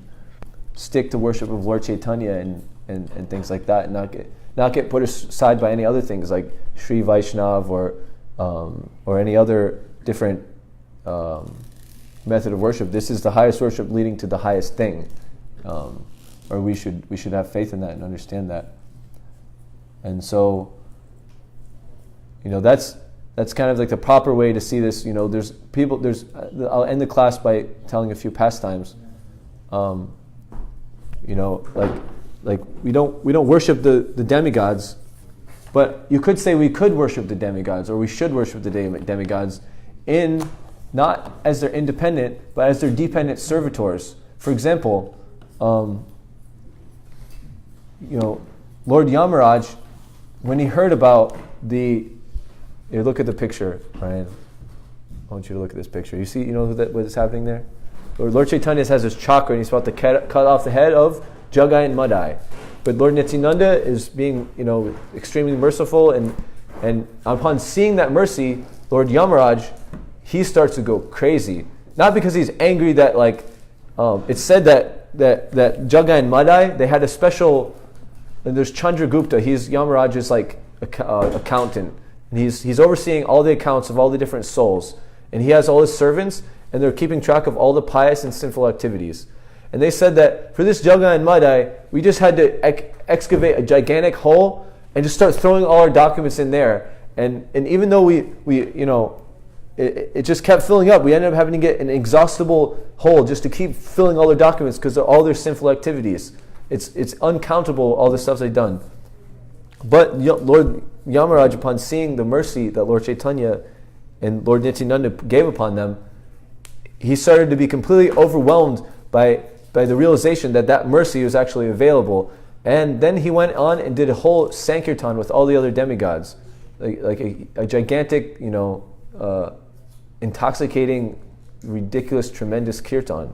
Speaker 1: stick to worship of Lord Chaitanya and things like that, and not get put aside by any other things like Sri Vaishnav or any other different method of worship. This is the highest worship leading to the highest thing. Or we should have faith in that and understand that. And so, that's kind of the proper way to see this. I'll end the class by telling a few pastimes. We don't worship the demigods, but you could say we could worship the demigods, or we should worship the demigods in not as their independent, but as their dependent servitors. For example, Lord Yamaraj, when he heard about look at the picture, Ryan. I want you to look at this picture. You see, what is happening there? Lord Chaitanya has his chakra, and he's about to cut off the head of Jagai and Madai. But Lord Nityananda is being, extremely merciful, and upon seeing that mercy, Lord Yamaraj, he starts to go crazy. Not because he's angry that, it's said that Jagai and Madai, they had a special. And there's Chandragupta. He's Yamaraj's accountant, and he's overseeing all the accounts of all the different souls, and he has all his servants, and they're keeping track of all the pious and sinful activities. And they said that for this Jagai and Madai, we just had to excavate a gigantic hole and just start throwing all our documents in there. And even though it just kept filling up, we ended up having to get an inexhaustible hole just to keep filling all their documents because of all their sinful activities. It's uncountable, all the stuff they've done. But Lord Yamaraj, upon seeing the mercy that Lord Chaitanya and Lord Nityananda gave upon them, he started to be completely overwhelmed by the realization that mercy was actually available. And then he went on and did a whole Sankirtan with all the other demigods, like a gigantic, intoxicating, ridiculous, tremendous kirtan.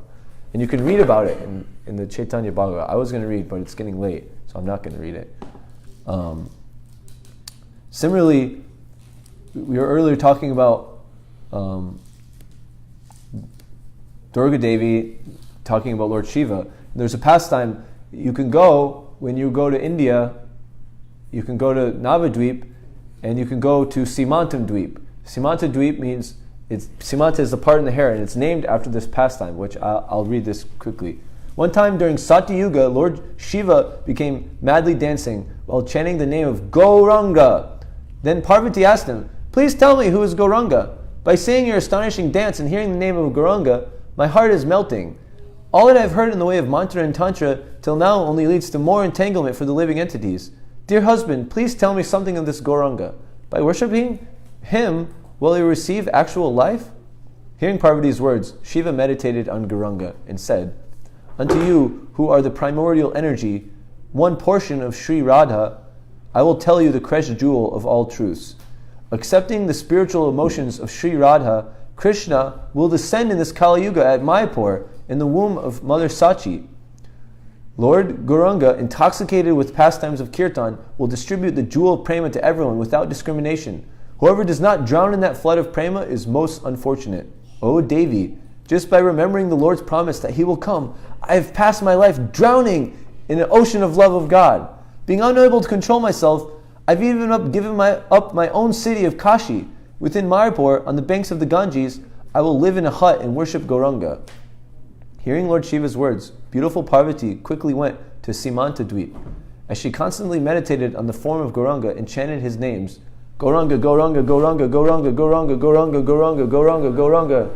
Speaker 1: And you can read about it in the Chaitanya Bhagavatam. I was going to read, but it's getting late, so I'm not going to read it. Similarly, we were earlier talking about Durga Devi, talking about Lord Shiva. There's a pastime you can go when you go to India. You can go to Navadvip, and you can go to Simantam Dweep. Simantam Dweep means Simanta is the part in the hair, and it's named after this pastime, which I'll read this quickly. One time during Satya Yuga, Lord Shiva became madly dancing while chanting the name of Gauranga. Then Parvati asked him, "Please tell me who is Gauranga. By seeing your astonishing dance and hearing the name of Gauranga, my heart is melting. All that I've heard in the way of mantra and tantra till now only leads to more entanglement for the living entities. Dear husband, please tell me something of this Gauranga. By worshipping him, will he receive actual life?" Hearing Parvati's words, Shiva meditated on Gauranga and said, "Unto you, who are the primordial energy, one portion of Sri Radha, I will tell you the crest jewel of all truths. Accepting the spiritual emotions of Sri Radha, Krishna will descend in this Kali Yuga at Mayapur in the womb of Mother Sachi. Lord Gauranga, intoxicated with pastimes of kirtan, will distribute the jewel of prema to everyone without discrimination. Whoever does not drown in that flood of prema is most unfortunate. O Devi, just by remembering the Lord's promise that he will come, I have passed my life drowning in an ocean of love of God. Being unable to control myself, I've even given up my own city of Kashi. Within Mayapur, on the banks of the Ganges, I will live in a hut and worship Gauranga. Hearing Lord Shiva's words, beautiful Parvati quickly went to Śrīmad-Bhāgavatam. As she constantly meditated on the form of Gauranga and chanted his names, Gauranga, Gauranga, Gauranga, Gauranga, Gauranga, Gauranga, Gauranga, Gauranga, Gauranga,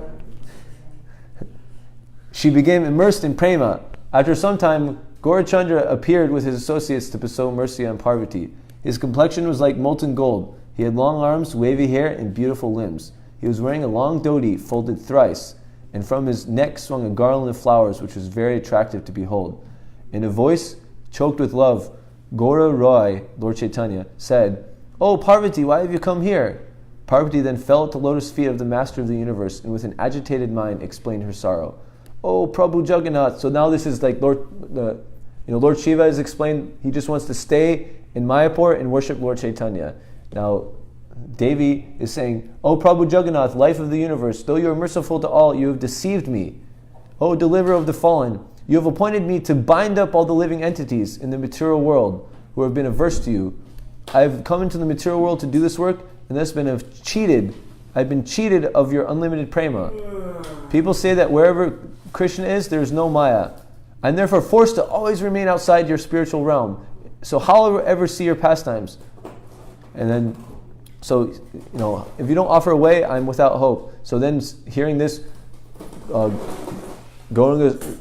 Speaker 1: she became immersed in prema. After some time, Gaurachandra appeared with his associates to bestow mercy on Parvati. His complexion was like molten gold. He had long arms, wavy hair, and beautiful limbs. He was wearing a long dhoti folded thrice, and from his neck swung a garland of flowers which was very attractive to behold. In a voice choked with love, Gaura Roy, Lord Chaitanya, said, "Oh Parvati, why have you come here?" Parvati then fell at the lotus feet of the Master of the Universe and with an agitated mind explained her sorrow. "Oh Prabhu Jagannath," so now this is like Lord Shiva has explained he just wants to stay in Mayapur and worship Lord Chaitanya. Now Devi is saying, "Oh Prabhu Jagannath, life of the universe, though you are merciful to all, you have deceived me. Oh deliverer of the fallen, you have appointed me to bind up all the living entities in the material world who have been averse to you. I have come into the material world to do this work, and thus I've been cheated of your unlimited prema. People say that wherever Krishna is, there is no Maya. I'm therefore forced to always remain outside your spiritual realm. So how will I ever see your pastimes?" And then, if you don't offer a way, I'm without hope. So then, hearing this,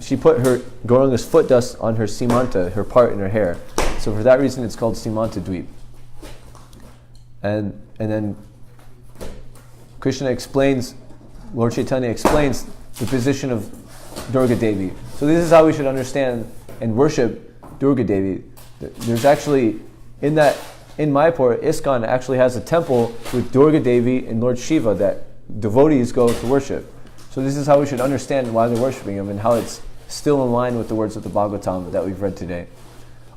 Speaker 1: she put Gauranga's foot dust on her simanta, her part in her hair. So for that reason, it's called Śrīmad-Bhāgavatam. And then Lord Chaitanya explains the position of Durga Devi. So this is how we should understand and worship Durga Devi. There's actually, in Mayapur, ISKCON actually has a temple with Durga Devi and Lord Shiva that devotees go to worship. So this is how we should understand why they're worshiping him and how it's still in line with the words of the Bhagavatam that we've read today.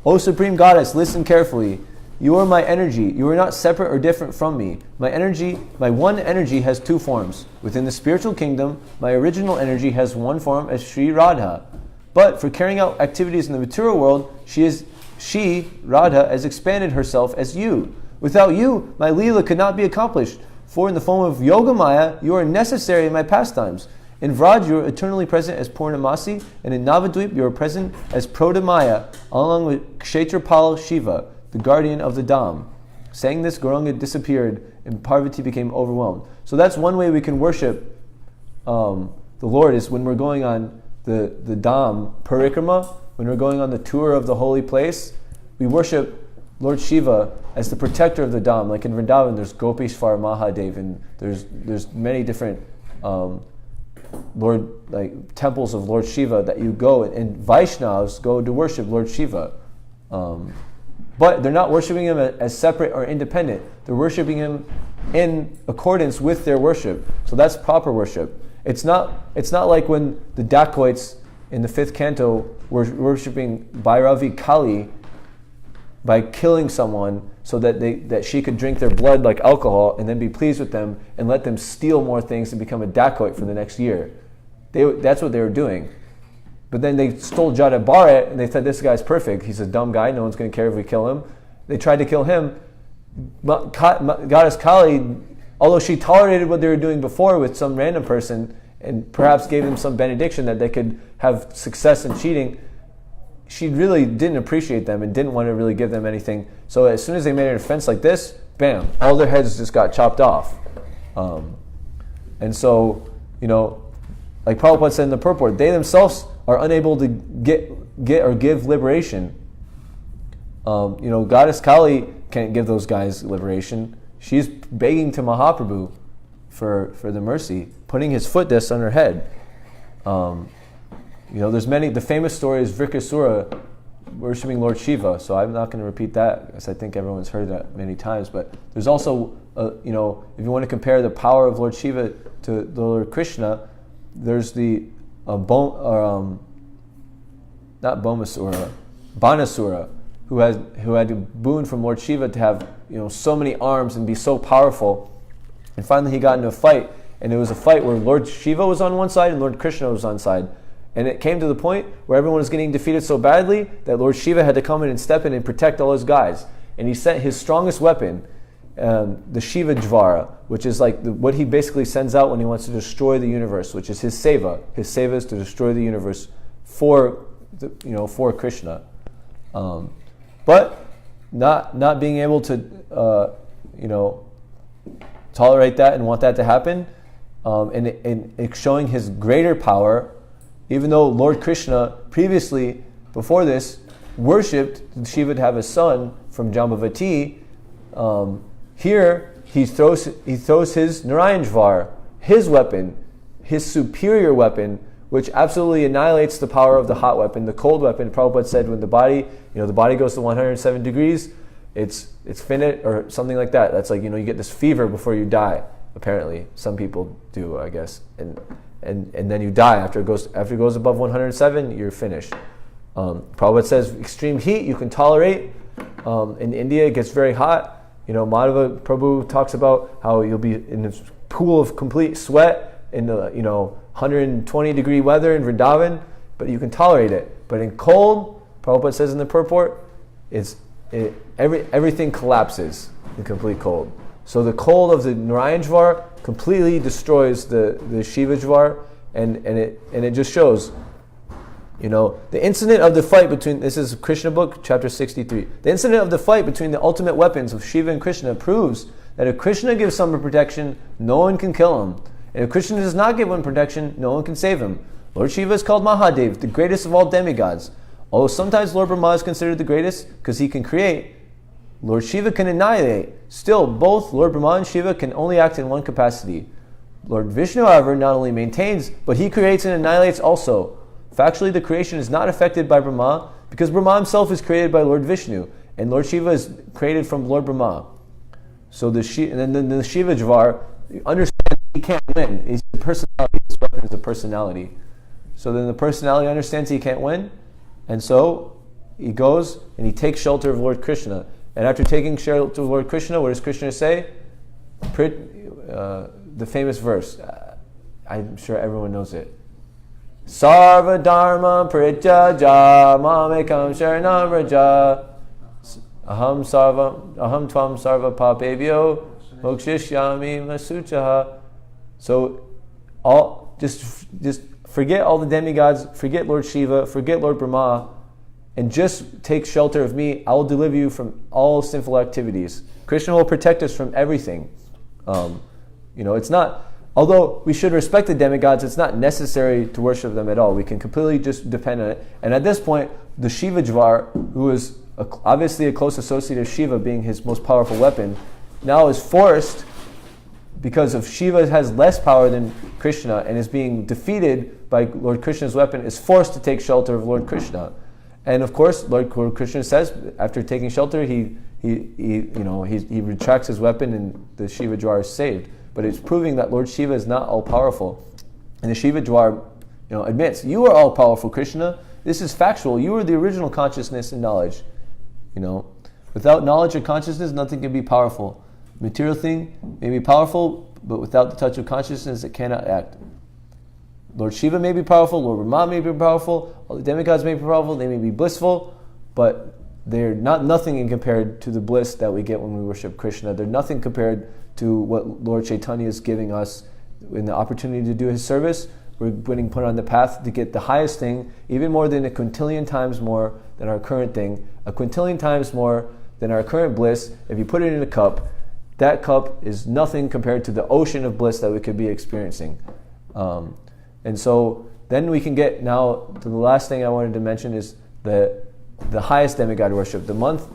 Speaker 1: "O Supreme Goddess, listen carefully. You are my energy. You are not separate or different from me. My one energy has two forms. Within the spiritual kingdom, my original energy has one form as Sri Radha. But for carrying out activities in the material world, she, Radha, has expanded herself as you. Without you, my Leela could not be accomplished. For in the form of Yogamaya, you are necessary in my pastimes. In Vraj, you are eternally present as Purnamasi, and in Navadvip, you are present as Prodamaya, along with Kshetrapal Shiva, the guardian of the Dham." Saying this, Gauranga disappeared, and Parvati became overwhelmed. So that's one way we can worship the Lord, is when we're going on the Dham Parikrama, when we're going on the tour of the holy place, we worship Lord Shiva as the protector of the Dham. Like in Vrindavan, there's Gopishvar Mahadev, and there's many different temples of Lord Shiva that you go, and Vaishnavas go to worship Lord Shiva. But they're not worshiping him as separate or independent. They're worshiping him in accordance with their worship. So that's proper worship. It's not like when the dacoits in the 5th canto were worshiping Bhairavi Kali by killing someone so that she could drink their blood like alcohol and then be pleased with them and let them steal more things and become a dacoit for the next year. That's what they were doing. But then they stole Jada Bharat and they said, "This guy's perfect. He's a dumb guy. No one's going to care if we kill him." They tried to kill him. Goddess Kali, although she tolerated what they were doing before with some random person and perhaps gave them some benediction that they could have success in cheating, she really didn't appreciate them and didn't want to really give them anything. So as soon as they made an offense like this, bam, all their heads just got chopped off. And so, like Prabhupada said in the purport, they themselves are unable to get or give liberation. Goddess Kali can't give those guys liberation. She's begging to Mahaprabhu for the mercy, putting his foot dust on her head. There's many. The famous story is Vrikasura worshiping Lord Shiva. So I'm not going to repeat that because I think everyone's heard that many times. But there's also, if you want to compare the power of Lord Shiva to the Lord Krishna, there's the Banasura, who had a boon from Lord Shiva to have so many arms and be so powerful, and finally he got into a fight, and it was a fight where Lord Shiva was on one side and Lord Krishna was on side, And it came to the point where everyone was getting defeated so badly that Lord Shiva had to come in and step in and protect all his guys. And he sent his strongest weapon, the Shiva Jvara, which is like what he basically sends out when he wants to destroy the universe, which is his seva. His seva is to destroy the universe for Krishna. But not being able to tolerate that and want that to happen, and showing his greater power, even though Lord Krishna previously, before this, worshipped Shiva to have a son from Jambavati. Here he throws his Narayan-jvar, his weapon, his superior weapon, which absolutely annihilates the power of the hot weapon, the cold weapon. Prabhupada said when the body goes to 107 degrees, it's finite, or something like that. That's like, you get this fever before you die. Apparently, some people do, I guess, and then you die after it goes above 107. You're finished. Prabhupada says extreme heat you can tolerate. In India, it gets very hot. Madhava Prabhu talks about how you'll be in a pool of complete sweat in the 120 degree weather in Vrindavan, but you can tolerate it. But in cold, Prabhupada says in the purport, everything collapses in complete cold. So the cold of the Narayan-jvar completely destroys the Shiva Jvar, and it just shows, the incident of the fight between, this is Krishna book, chapter 63. The incident of the fight between the ultimate weapons of Shiva and Krishna proves that if Krishna gives someone protection, no one can kill him. And if Krishna does not give one protection, no one can save him. Lord Shiva is called Mahadev, the greatest of all demigods. Although sometimes Lord Brahma is considered the greatest because he can create, Lord Shiva can annihilate. Still, both Lord Brahma and Shiva can only act in one capacity. Lord Vishnu, however, not only maintains, but he creates and annihilates also. Factually, the creation is not affected by Brahma because Brahma himself is created by Lord Vishnu, and Lord Shiva is created from Lord Brahma. So the Shiva Jvar, understand he can't win. He's the personality. His weapon is the personality. So then the personality understands he can't win, and so he goes and he takes shelter of Lord Krishna. And after taking shelter of Lord Krishna, what does Krishna say? The famous verse. I'm sure everyone knows it. Sarva dharma prityaja mamekam sharanam vraja aham tvam sarva papebhyo mokshishyami masuchaha. So just forget all the demigods, forget Lord Shiva, forget Lord Brahma, and just take shelter of me. I will deliver you from all sinful activities. Krishna will protect us from everything. It's not, although we should respect the demigods, it's not necessary to worship them at all. We can completely just depend on it. And at this point, the Shiva Jvar, who is obviously a close associate of Shiva, being his most powerful weapon, now is forced, because of Shiva has less power than Krishna and is being defeated by Lord Krishna's weapon, is forced to take shelter of Lord Krishna. And of course, Lord Krishna says, after taking shelter, he retracts his weapon and the Shiva Jvar is saved. But it's proving that Lord Shiva is not all-powerful. And the Shiva Jvar, admits, you are all-powerful, Krishna. This is factual. You are the original consciousness and knowledge. Without knowledge or consciousness, nothing can be powerful. Material thing may be powerful, but without the touch of consciousness, it cannot act. Lord Shiva may be powerful, Lord Brahma may be powerful, all the demigods may be powerful, they may be blissful, but they're nothing in compared to the bliss that we get when we worship Krishna. They're nothing compared to what Lord Chaitanya is giving us in the opportunity to do his service. We're getting put on the path to get the highest thing, even more than a quintillion times more than our current thing, a quintillion times more than our current bliss. If you put it in a cup, that cup is nothing compared to the ocean of bliss that we could be experiencing. And so then we can get now to the last thing I wanted to mention is the highest demigod worship. The month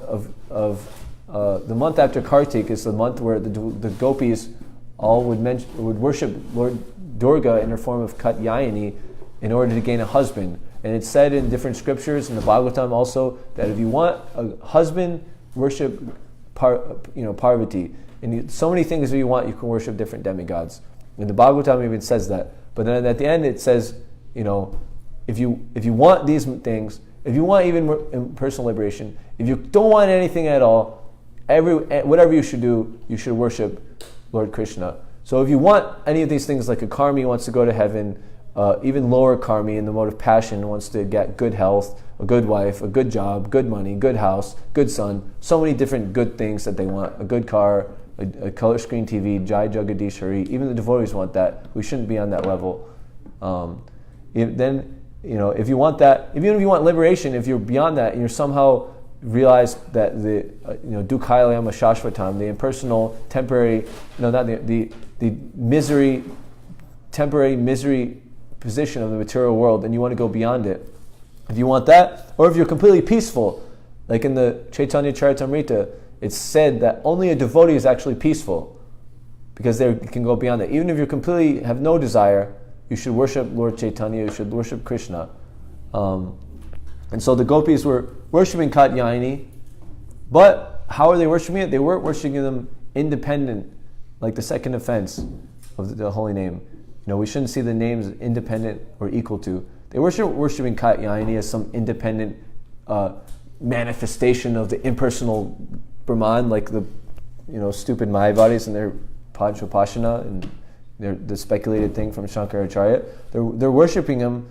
Speaker 1: the month after Kartik is the month where the gopis all would worship Lord Durga in her form of Katyayani in order to gain a husband. And it's said in different scriptures in the Bhagavatam also that if you want a husband, worship Parvati. And so many things that you want, you can worship different demigods. And the Bhagavatam even says that. But then at the end it says, if you want these things, if you want even personal liberation, if you don't want anything at all, whatever you should do, you should worship Lord Krishna. So if you want any of these things, like a karmi wants to go to heaven, even lower karmi in the mode of passion wants to get good health, a good wife, a good job, good money, good house, good son, so many different good things that they want, a good car, a color screen TV, Jai Jagadish Hari. Even the devotees want that. We shouldn't be on that level. If you want that, even if you want liberation, if you're beyond that and you're somehow realize that the dukkhalayama shashvatam, the impersonal, temporary, the misery, temporary misery position of the material world, and you want to go beyond it. If you want that, or if you're completely peaceful, like in the Chaitanya Charitamrita, it's said that only a devotee is actually peaceful, because they can go beyond that. Even if you completely have no desire, you should worship Lord Chaitanya, you should worship Krishna. And so the gopis were worshipping Katyayani, but how are they worshipping it? They weren't worshipping them independent, like the second offense of the holy name. We shouldn't see the names independent or equal to. They were worshipping Katyayani as some independent manifestation of the impersonal Brahman, like the stupid Mayavadis and their Panchopashana and the speculated thing from Shankaracharya. They're worshipping him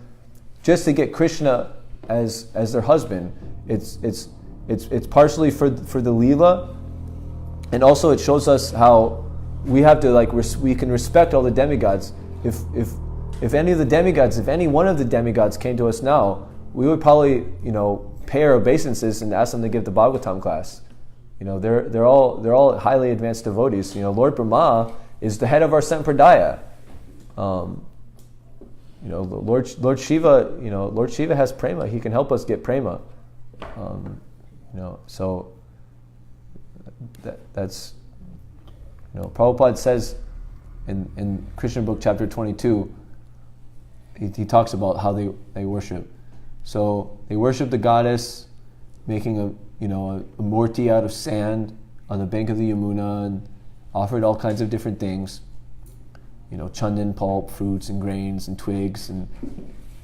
Speaker 1: just to get Krishna as their husband. It's partially for the Leela, and also it shows us how we have to we can respect all the demigods. If any of the demigods, if any one of the demigods came to us now, we would probably pay our obeisances and ask them to give the Bhagavatam class. They're all highly advanced devotees. Lord Brahma is the head of our Sampradaya. Lord Shiva, Lord Shiva has prema. He can help us get prema. So that's Prabhupada says in Krishna book chapter 22, he talks about how they worship. So they worship the goddess, making a murti out of sand on the bank of the Yamuna, and offered all kinds of different things. Chandan, pulp, fruits and grains and twigs and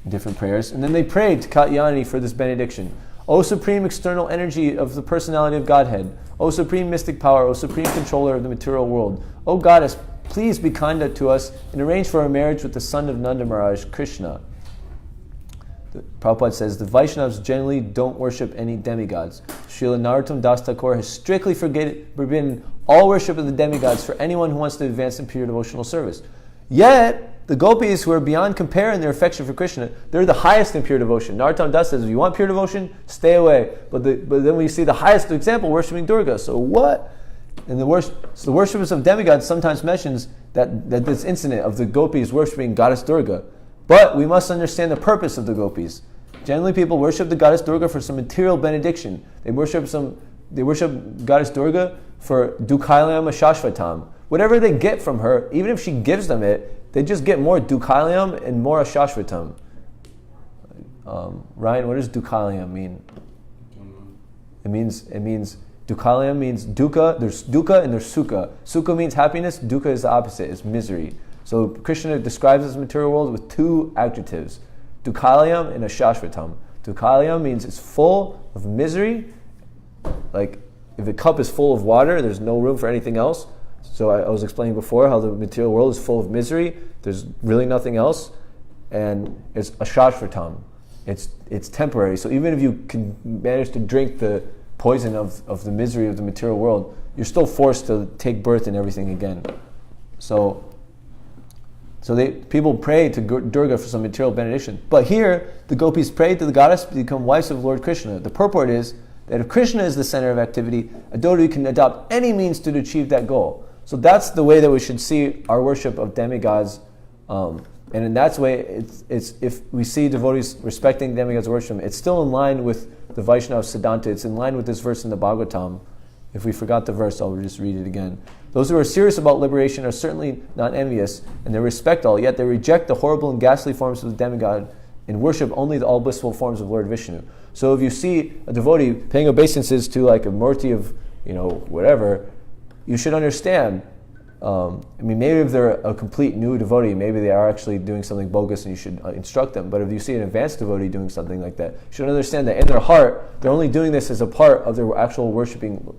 Speaker 1: different prayers. And then they prayed to Katyayani for this benediction. O supreme external energy of the personality of Godhead, O supreme mystic power, O supreme controller of the material world, O goddess, please be kind to us and arrange for our marriage with the son of Nanda Maharaj, Krishna. Prabhupada says the Vaishnavas generally don't worship any demigods. Srila Narottam Das Thakur has strictly forbidden all worship of the demigods for anyone who wants to advance in pure devotional service. Yet, the gopis who are beyond compare in their affection for Krishna, they're the highest in pure devotion. Narottam Das says, if you want pure devotion, stay away. But then we see the highest example, worshiping Durga. So what? And the worshippers of demigods sometimes mentions that this incident of the gopis worshiping goddess Durga. But we must understand the purpose of the gopis. Generally, people worship the goddess Durga for some material benediction. They worship goddess Durga for dukkhalayam ashashvatam. Whatever they get from her, even if she gives them it, they just get more dukkhalayam and more ashashvatam. Ryan, what does dukkhalayam mean? It means dukkhalayam means dukkha. There's dukkha and there's sukha. Sukha means happiness. Dukkha is the opposite. It's misery. So Krishna describes this material world with two adjectives, dukkhalayam and ashashvatam. Dukkhalayam means it's full of misery. Like if a cup is full of water, there's no room for anything else. So I was explaining before how the material world is full of misery. There's really nothing else. And it's ashashvatam. It's temporary. So even if you can manage to drink the poison of the misery of the material world, you're still forced to take birth and everything again. So people pray to Durga for some material benediction. But here, the gopis pray to the goddess to become wives of Lord Krishna. The purport is that if Krishna is the center of activity, a devotee can adopt any means to achieve that goal. So that's the way that we should see our worship of demigods. And in that way, it's if we see devotees respecting demigods' worship, it's still in line with the Vaishnava Siddhanta. It's in line with this verse in the Bhagavatam. If we forgot the verse, I'll just read it again. Those who are serious about liberation are certainly not envious, and they respect all, yet they reject the horrible and ghastly forms of the demigod and worship only the all-blissful forms of Lord Vishnu. So if you see a devotee paying obeisances to like a murti of, whatever, you should understand, maybe if they're a complete new devotee, maybe they are actually doing something bogus and you should instruct them. But if you see an advanced devotee doing something like that, you should understand that in their heart, they're only doing this as a part of their actual worshiping,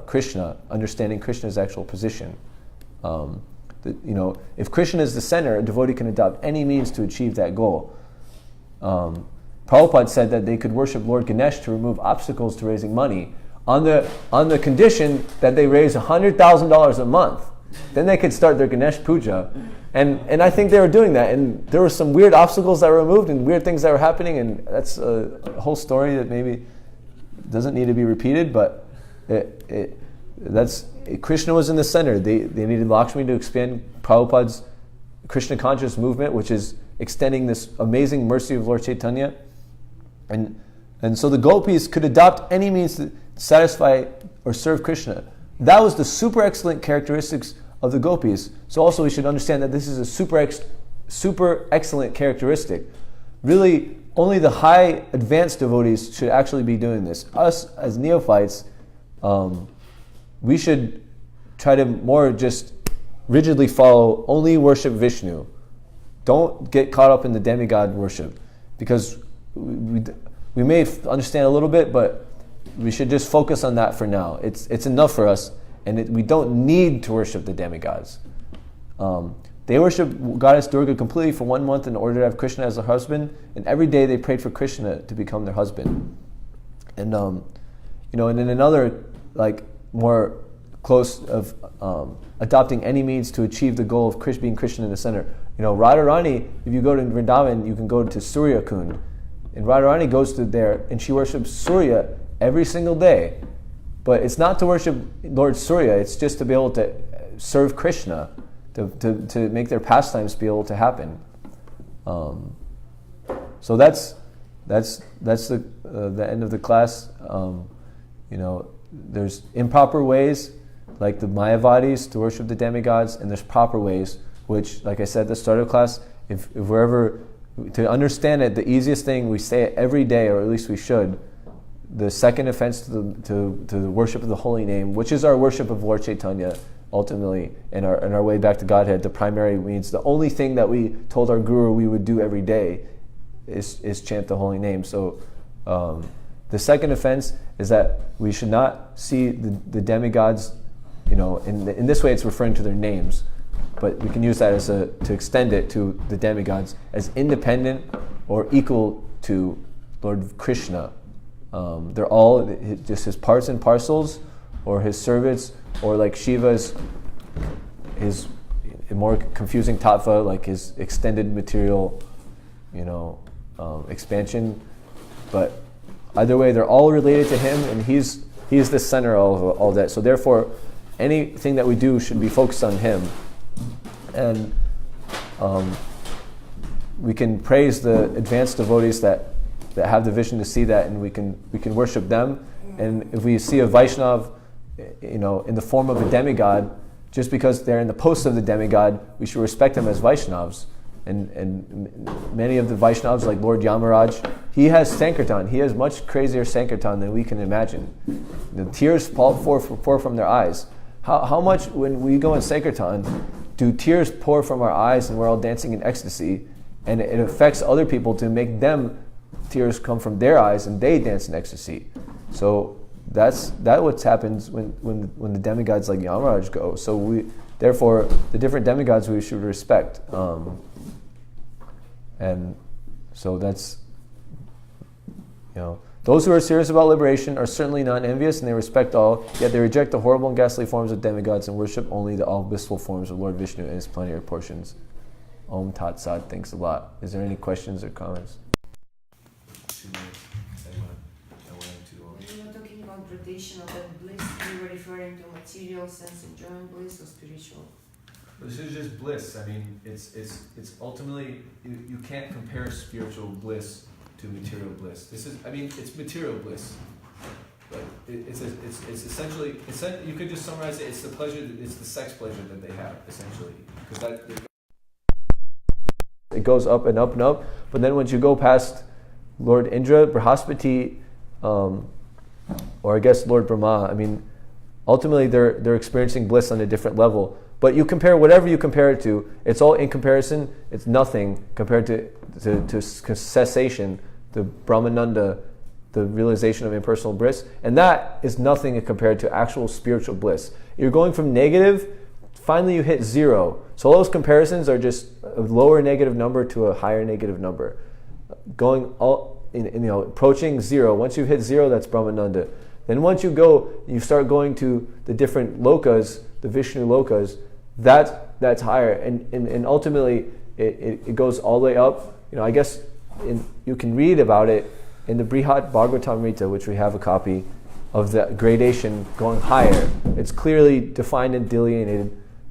Speaker 1: Krishna, understanding Krishna's actual position. if Krishna is the center, a devotee can adopt any means to achieve that goal. Prabhupada said that they could worship Lord Ganesh to remove obstacles to raising money on the condition that they raise $100,000 a month. Then they could start their Ganesh puja. And I think they were doing that. And there were some weird obstacles that were removed and weird things that were happening. And that's a whole story that maybe doesn't need to be repeated. But Krishna was in the center. They needed Lakshmi to expand Prabhupada's Krishna conscious movement, which is extending this amazing mercy of Lord Chaitanya. And so the gopis could adopt any means to satisfy or serve Krishna. That was the super excellent characteristics of the gopis. So also we should understand that this is a super excellent characteristic. Really, only the high advanced devotees should actually be doing this. Us as neophytes, we should try to more just rigidly follow, only worship Vishnu. Don't get caught up in the demigod worship, because we may understand a little bit, but we should just focus on that for now. It's enough for us, and we don't need to worship the demigods. They worship Goddess Durga completely for 1 month in order to have Krishna as their husband, and every day they prayed for Krishna to become their husband. And and in another more close of adopting any means to achieve the goal of being Krishna in the center. Radharani, if you go to Vrindavan, you can go to Surya Kund. And Radharani goes to there and she worships Surya every single day. But it's not to worship Lord Surya, it's just to be able to serve Krishna, to make their pastimes be able to happen. So that's the end of the class. There's improper ways, like the Mayavadis, to worship the demigods, and there's proper ways, which, like I said at the start of class, if we're ever to understand it, the easiest thing, we say it every day, or at least we should. The second offense to the worship of the holy name, which is our worship of Lord Chaitanya, ultimately, and our way back to Godhead. The primary means the only thing that we told our guru we would do every day is chant the holy name. So the second offense is that we should not see the demigods, in this way it's referring to their names, but we can use that to extend it to the demigods as independent or equal to Lord Krishna. They're all just his parts and parcels, or his servants, or like Shiva's, his more confusing tattva, like his extended material, expansion. But either way, they're all related to him, and he's the center of all that. So therefore, anything that we do should be focused on him. And we can praise the advanced devotees that have the vision to see that, and we can worship them. And if we see a Vaishnav, in the form of a demigod, just because they're in the post of the demigod, we should respect them as Vaishnavs. And many of the Vaishnavs, like Lord Yamaraj, he has Sankirtan. He has much crazier Sankirtan than we can imagine. The tears pour from their eyes. How much, when we go in Sankirtan, do tears pour from our eyes and we're all dancing in ecstasy, and it affects other people to make them tears come from their eyes and they dance in ecstasy. So that's what happens when the demigods like Yamaraj go. So therefore the different demigods we should respect. And so that's, those who are serious about liberation are certainly not envious, and they respect all, yet they reject the horrible and ghastly forms of demigods and worship only the all blissful forms of Lord Vishnu and his plenary portions. Om Tat Sat. Thanks a lot. Is there any questions or comments?
Speaker 5: When you were talking about gradation of that bliss, you were referring to material sense enjoying bliss or spiritual?
Speaker 1: This is just bliss. I mean, it's ultimately, you can't compare spiritual bliss to material bliss. It's material bliss. But it's essentially, you could just summarize it, it's the pleasure, it's the sex pleasure that they have, essentially. Because it goes up and up and up, but then once you go past Lord Indra, Brihaspati, or I guess Lord Brahma, ultimately they're experiencing bliss on a different level. But you compare whatever you compare it to, it's all in comparison, it's nothing compared to cessation, the Brahmananda, the realization of impersonal bliss, and that is nothing compared to actual spiritual bliss. You're going from negative finally you hit 0. So all those comparisons are just a lower negative number to a higher negative number. Going all, approaching 0. Once you hit 0, that's Brahmananda. Then once you start going to the different lokas, the Vishnu lokas, that's higher. And ultimately, it goes all the way up. I guess you can read about it in the Śrīmad-Bhāgavatam, which we have a copy of the gradation going higher. It's clearly defined and delineated.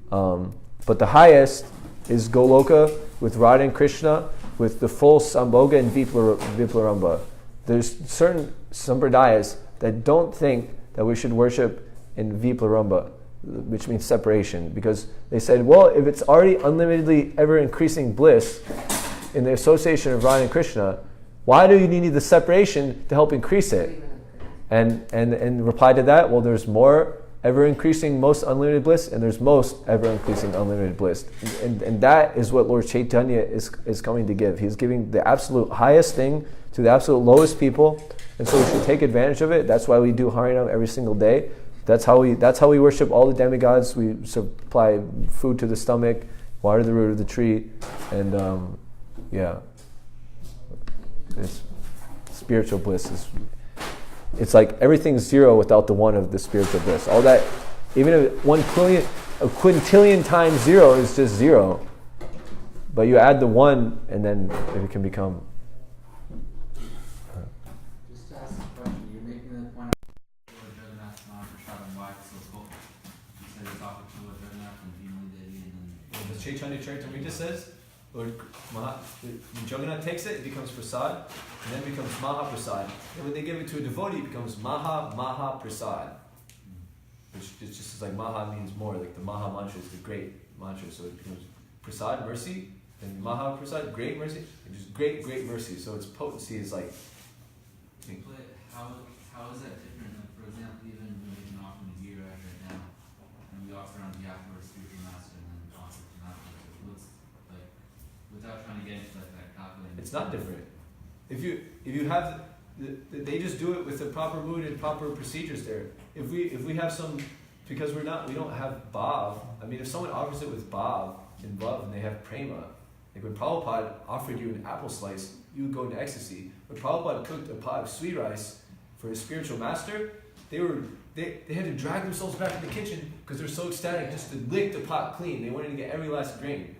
Speaker 1: But the highest is Goloka with Radha and Krishna, with the full Sambhoga and Viplaramba. There's certain sampradayas that don't think that we should worship in Viplaramba, which means separation, because they said, well, if it's already unlimitedly ever increasing bliss in the association of Radha and Krishna, why do you need the separation to help increase it? And reply to that, well, there's more ever-increasing most unlimited bliss, and there's most ever-increasing unlimited bliss. And that is what Lord Chaitanya is coming to give. He's giving the absolute highest thing to the absolute lowest people, and so we should take advantage of it. That's why we do Harinam every single day. That's how we worship all the demigods. We supply food to the stomach, water the root of the tree, and it's spiritual bliss. It's like everything's 0 without the 1 of the spiritual bliss. All that, even if a quintillion times 0 is just 0, but you add the 1, and then it can become.
Speaker 3: Just to ask a question, you're making the point of Lord Jagannath Mahaprasad and why it's so cool. You said it's offered to Lord Jagannath and Bhimali Devi, and then
Speaker 2: The Chaitanya Charitamrita says, Lord when Jagannath takes it, it becomes prasad, and then it becomes Mahaprasad. And when they give it to a devotee, it becomes Maha-Prasad. Which is just like Maha means more, like the Maha mantra is the great mantra, so it becomes Prasad, mercy, and Maha-Prasad, great mercy, and just great mercy. So its potency is like.
Speaker 3: but how is that different? Like, for example, even when we can offer Nagir right now, and we offer on behalf of our spiritual master and then offer to Master, it looks like, without trying to get into like that calculating.
Speaker 2: It's not different. If you have, they just do it with the proper mood and proper procedures there. If we have some, because we don't have bhav. I mean, if someone offers it with bhav and love, and they have prema, like when Prabhupada offered you an apple slice, you would go into ecstasy. When Prabhupada cooked a pot of sweet rice for his spiritual master, they had to drag themselves back in the kitchen because they're so ecstatic just to lick the pot clean. They wanted to get every last grain.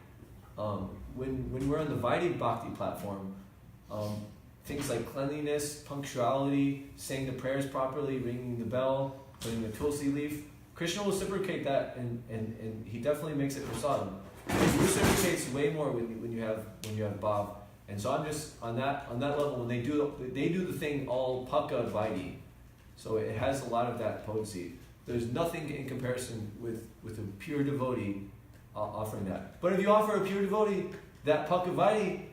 Speaker 2: When we're on the Vaidhi Bhakti platform, things like cleanliness, punctuality, saying the prayers properly, ringing the bell, putting the tulsi leaf, Krishna will reciprocate that, and he definitely makes it prasadam. He reciprocates way more when you have bhav. And so I'm just on that level, when they do the thing all pakka Vaidhi, so it has a lot of that potency. There's nothing in comparison with a pure devotee offering that. But if you offer a pure devotee that pakka Vaidhi,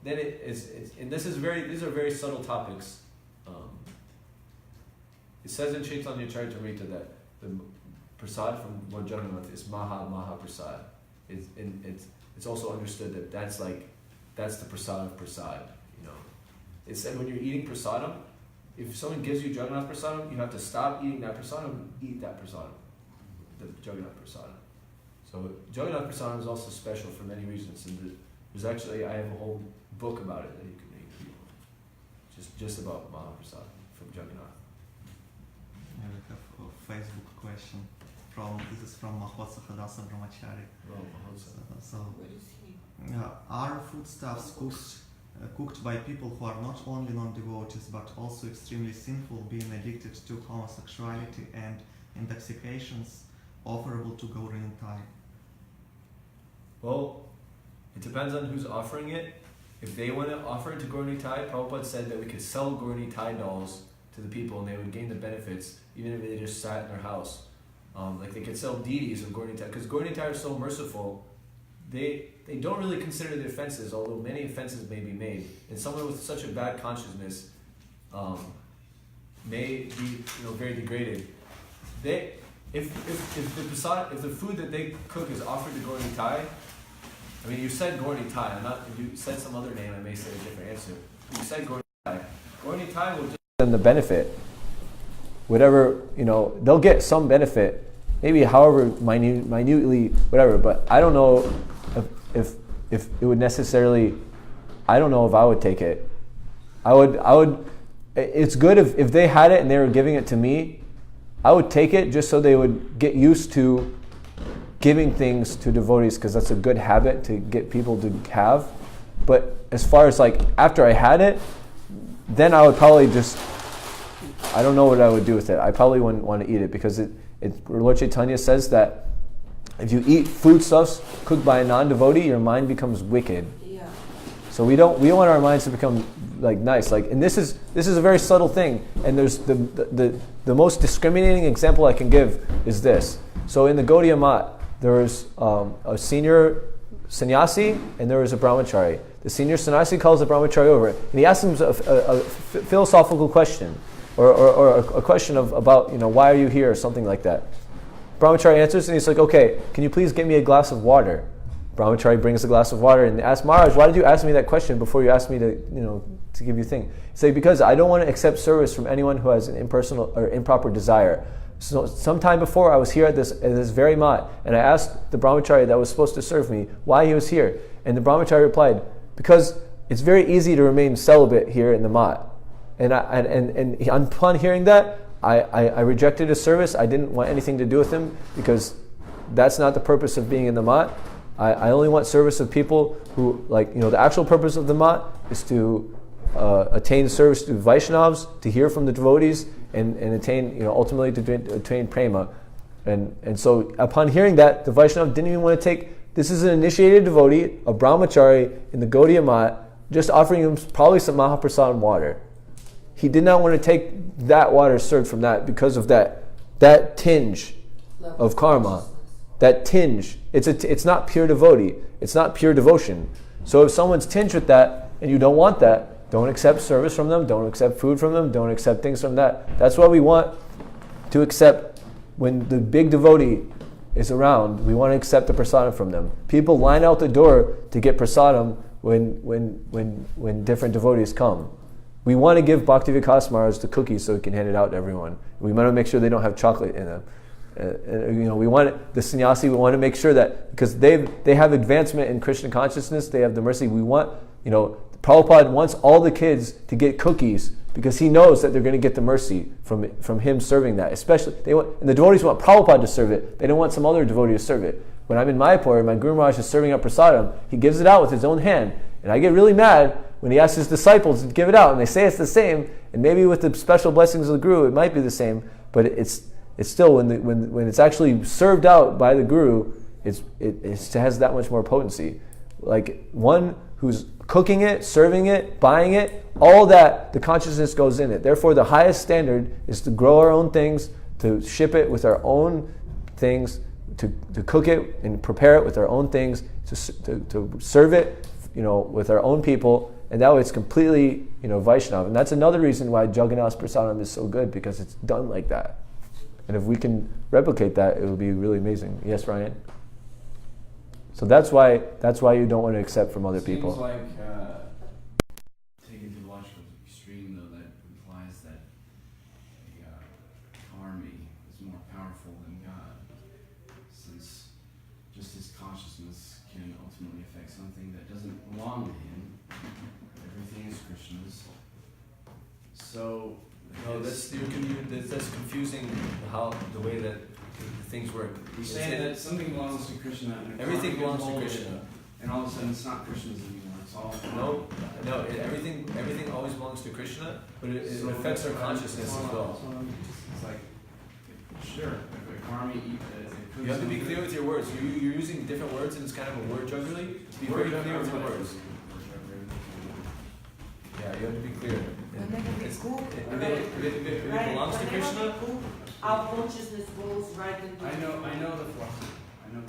Speaker 2: then it is, and these are very subtle topics. It says in Chaitanya Charitamrita that the prasad from Lord Jagannath is Maha Prasad. It's also understood that that's the prasad of prasad. It said when you're eating prasadam, if someone gives you Jagannath prasadam, you have to stop eating that prasadam and eat that prasadam, the Jagannath prasadam. So Jagannath prasadam is also special for many reasons, and there's actually, I have a whole book about it that you can read, just about Mahaprasad from Jagannath.
Speaker 6: I have a Facebook question this is from Mahotsa Hadasa Brahmachari.
Speaker 2: Oh, Mahotsa.
Speaker 6: So,
Speaker 5: Where is he?
Speaker 6: are foodstuffs cooked by people who are not only non-devotees but also extremely sinful, being addicted to homosexuality and intoxications, offerable to Gaura Nitai?
Speaker 2: Well, it depends on who's offering it. If they want to offer it to Gaura Nitai, Prabhupada said that we could sell Gaura Nitai dolls to the people and they would gain the benefits even if they just sat in their house. Like they could sell deities of Gaura Nitai, because Gaura Nitai are so merciful. They don't really consider the offenses, although many offenses may be made. And someone with such a bad consciousness may be very degraded. If the food that they cook is offered to Gaura Nitai, I mean, you said Gaura Nitai. If you said some other name, I may say a different answer. You said Gaura Nitai. Gaura Nitai will just give them the benefit. Whatever, they'll get some benefit,
Speaker 1: maybe however minutely, whatever. But I don't know if it would necessarily. I don't know if I would take it. I would. It's good if they had it and they were giving it to me. I would take it just so they would get used to giving things to devotees, because that's a good habit to get people to have. But as far as like after I had it, then I would probably just, I don't know what I would do with it. I probably wouldn't want to eat it, because Lord Chaitanya says that if you eat foodstuffs cooked by a non-devotee, your mind becomes wicked.
Speaker 5: Yeah.
Speaker 1: So we want our minds to become like nice. Like, and this is a very subtle thing. And there's the most discriminating example I can give is this. So in the Gaudiya Mat, there was a senior sannyasi and there was a brahmachari. The senior sannyasi calls the brahmachari over, and he asks him a philosophical question, or a question about why are you here, or something like that. Brahmachari answers, and he's like, okay, can you please get me a glass of water? Brahmachari brings a glass of water and asks Maharaj, why did you ask me that question before you asked me to give you a thing? He's like, because I don't want to accept service from anyone who has an impersonal or improper desire. So sometime before I was here at this very mat, and I asked the brahmachari that was supposed to serve me why he was here, and the brahmachari replied, because it's very easy to remain celibate here in the mat. And upon hearing that, I rejected his service. I didn't want anything to do with him, because that's not the purpose of being in the mat. I only want service of people who, the actual purpose of the mat is to attain service to Vaishnavas, to hear from the devotees, and attain, ultimately to attain prema. And so upon hearing that, the Vaishnava didn't even want to take, this is an initiated devotee, a brahmachari in the Gaudiya Mat, just offering him probably some Mahaprasadam water. He did not want to take that water served from that, because of that tinge of karma. That tinge. It's not pure devotee. It's not pure devotion. So if someone's tinged with that and you don't want that, don't accept service from them, don't accept food from them, don't accept things from that. That's why we want to accept, when the big devotee is around, we want to accept the prasadam from them. People line out the door to get prasadam when different devotees come. We want to give Bhakti-Vikas Maharaj the cookies so he can hand it out to everyone. We want to make sure they don't have chocolate in them. We want the sannyasi. We want to make sure that, because they have advancement in Krishna consciousness, they have the mercy. We want, Prabhupada wants all the kids to get cookies, because he knows that they're going to get the mercy from him serving that. Especially, and the devotees want Prabhupada to serve it. They don't want some other devotee to serve it. When I'm in Mayapur, my Guru Maharaj is serving up prasadam. He gives it out with his own hand, and I get really mad when he asks his disciples to give it out, and they say it's the same. And maybe with the special blessings of the Guru, it might be the same, but it's still, when it's actually served out by the Guru, it has that much more potency. Like one who's cooking it, serving it, buying it, all that, the consciousness goes in it. Therefore, the highest standard is to grow our own things, to ship it with our own things, to cook it and prepare it with our own things, to serve it, with our own people, and that way it's completely, Vaishnava. And that's another reason why Jagannath Prasadam is so good, because it's done like that. And if we can replicate that, it would be really amazing. Yes, Ryan? So that's why you don't want to accept from other people.
Speaker 7: Seems like taken to logical extreme, though, that implies that karmi is more powerful than God, since just his consciousness can ultimately affect something that doesn't belong to him. Everything is Krishna's. So
Speaker 2: no, that's confusing the way that the things work.
Speaker 7: He's saying that something belongs to Krishna. And
Speaker 2: everything belongs to Krishna.
Speaker 7: And all of a sudden it's not Krishna's anymore. It's all... Everything always belongs to Krishna, but it affects our consciousness as well. It's like, sure, if karma...
Speaker 2: You have to be clear with your words. You're using different words, and it's kind of a word jugglery. Be very clear with your words. Yeah, you have to be clear. If it belongs to Krishna,
Speaker 5: our consciousness goes right into.
Speaker 7: I know the philosophy.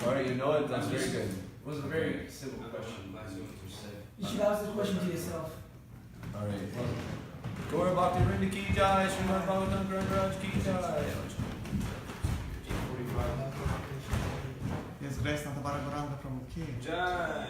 Speaker 2: Alright, you know it. That's very good.
Speaker 7: It was a very simple question.
Speaker 8: You should ask the question to yourself.
Speaker 2: Alright. Gaura Bhakti Vrinda ki jai, Śrīmad-Bhāgavatam Grandharaj ki jai.
Speaker 6: Yes, Grace Natabara Gauranga Prabhu ki
Speaker 2: Jai.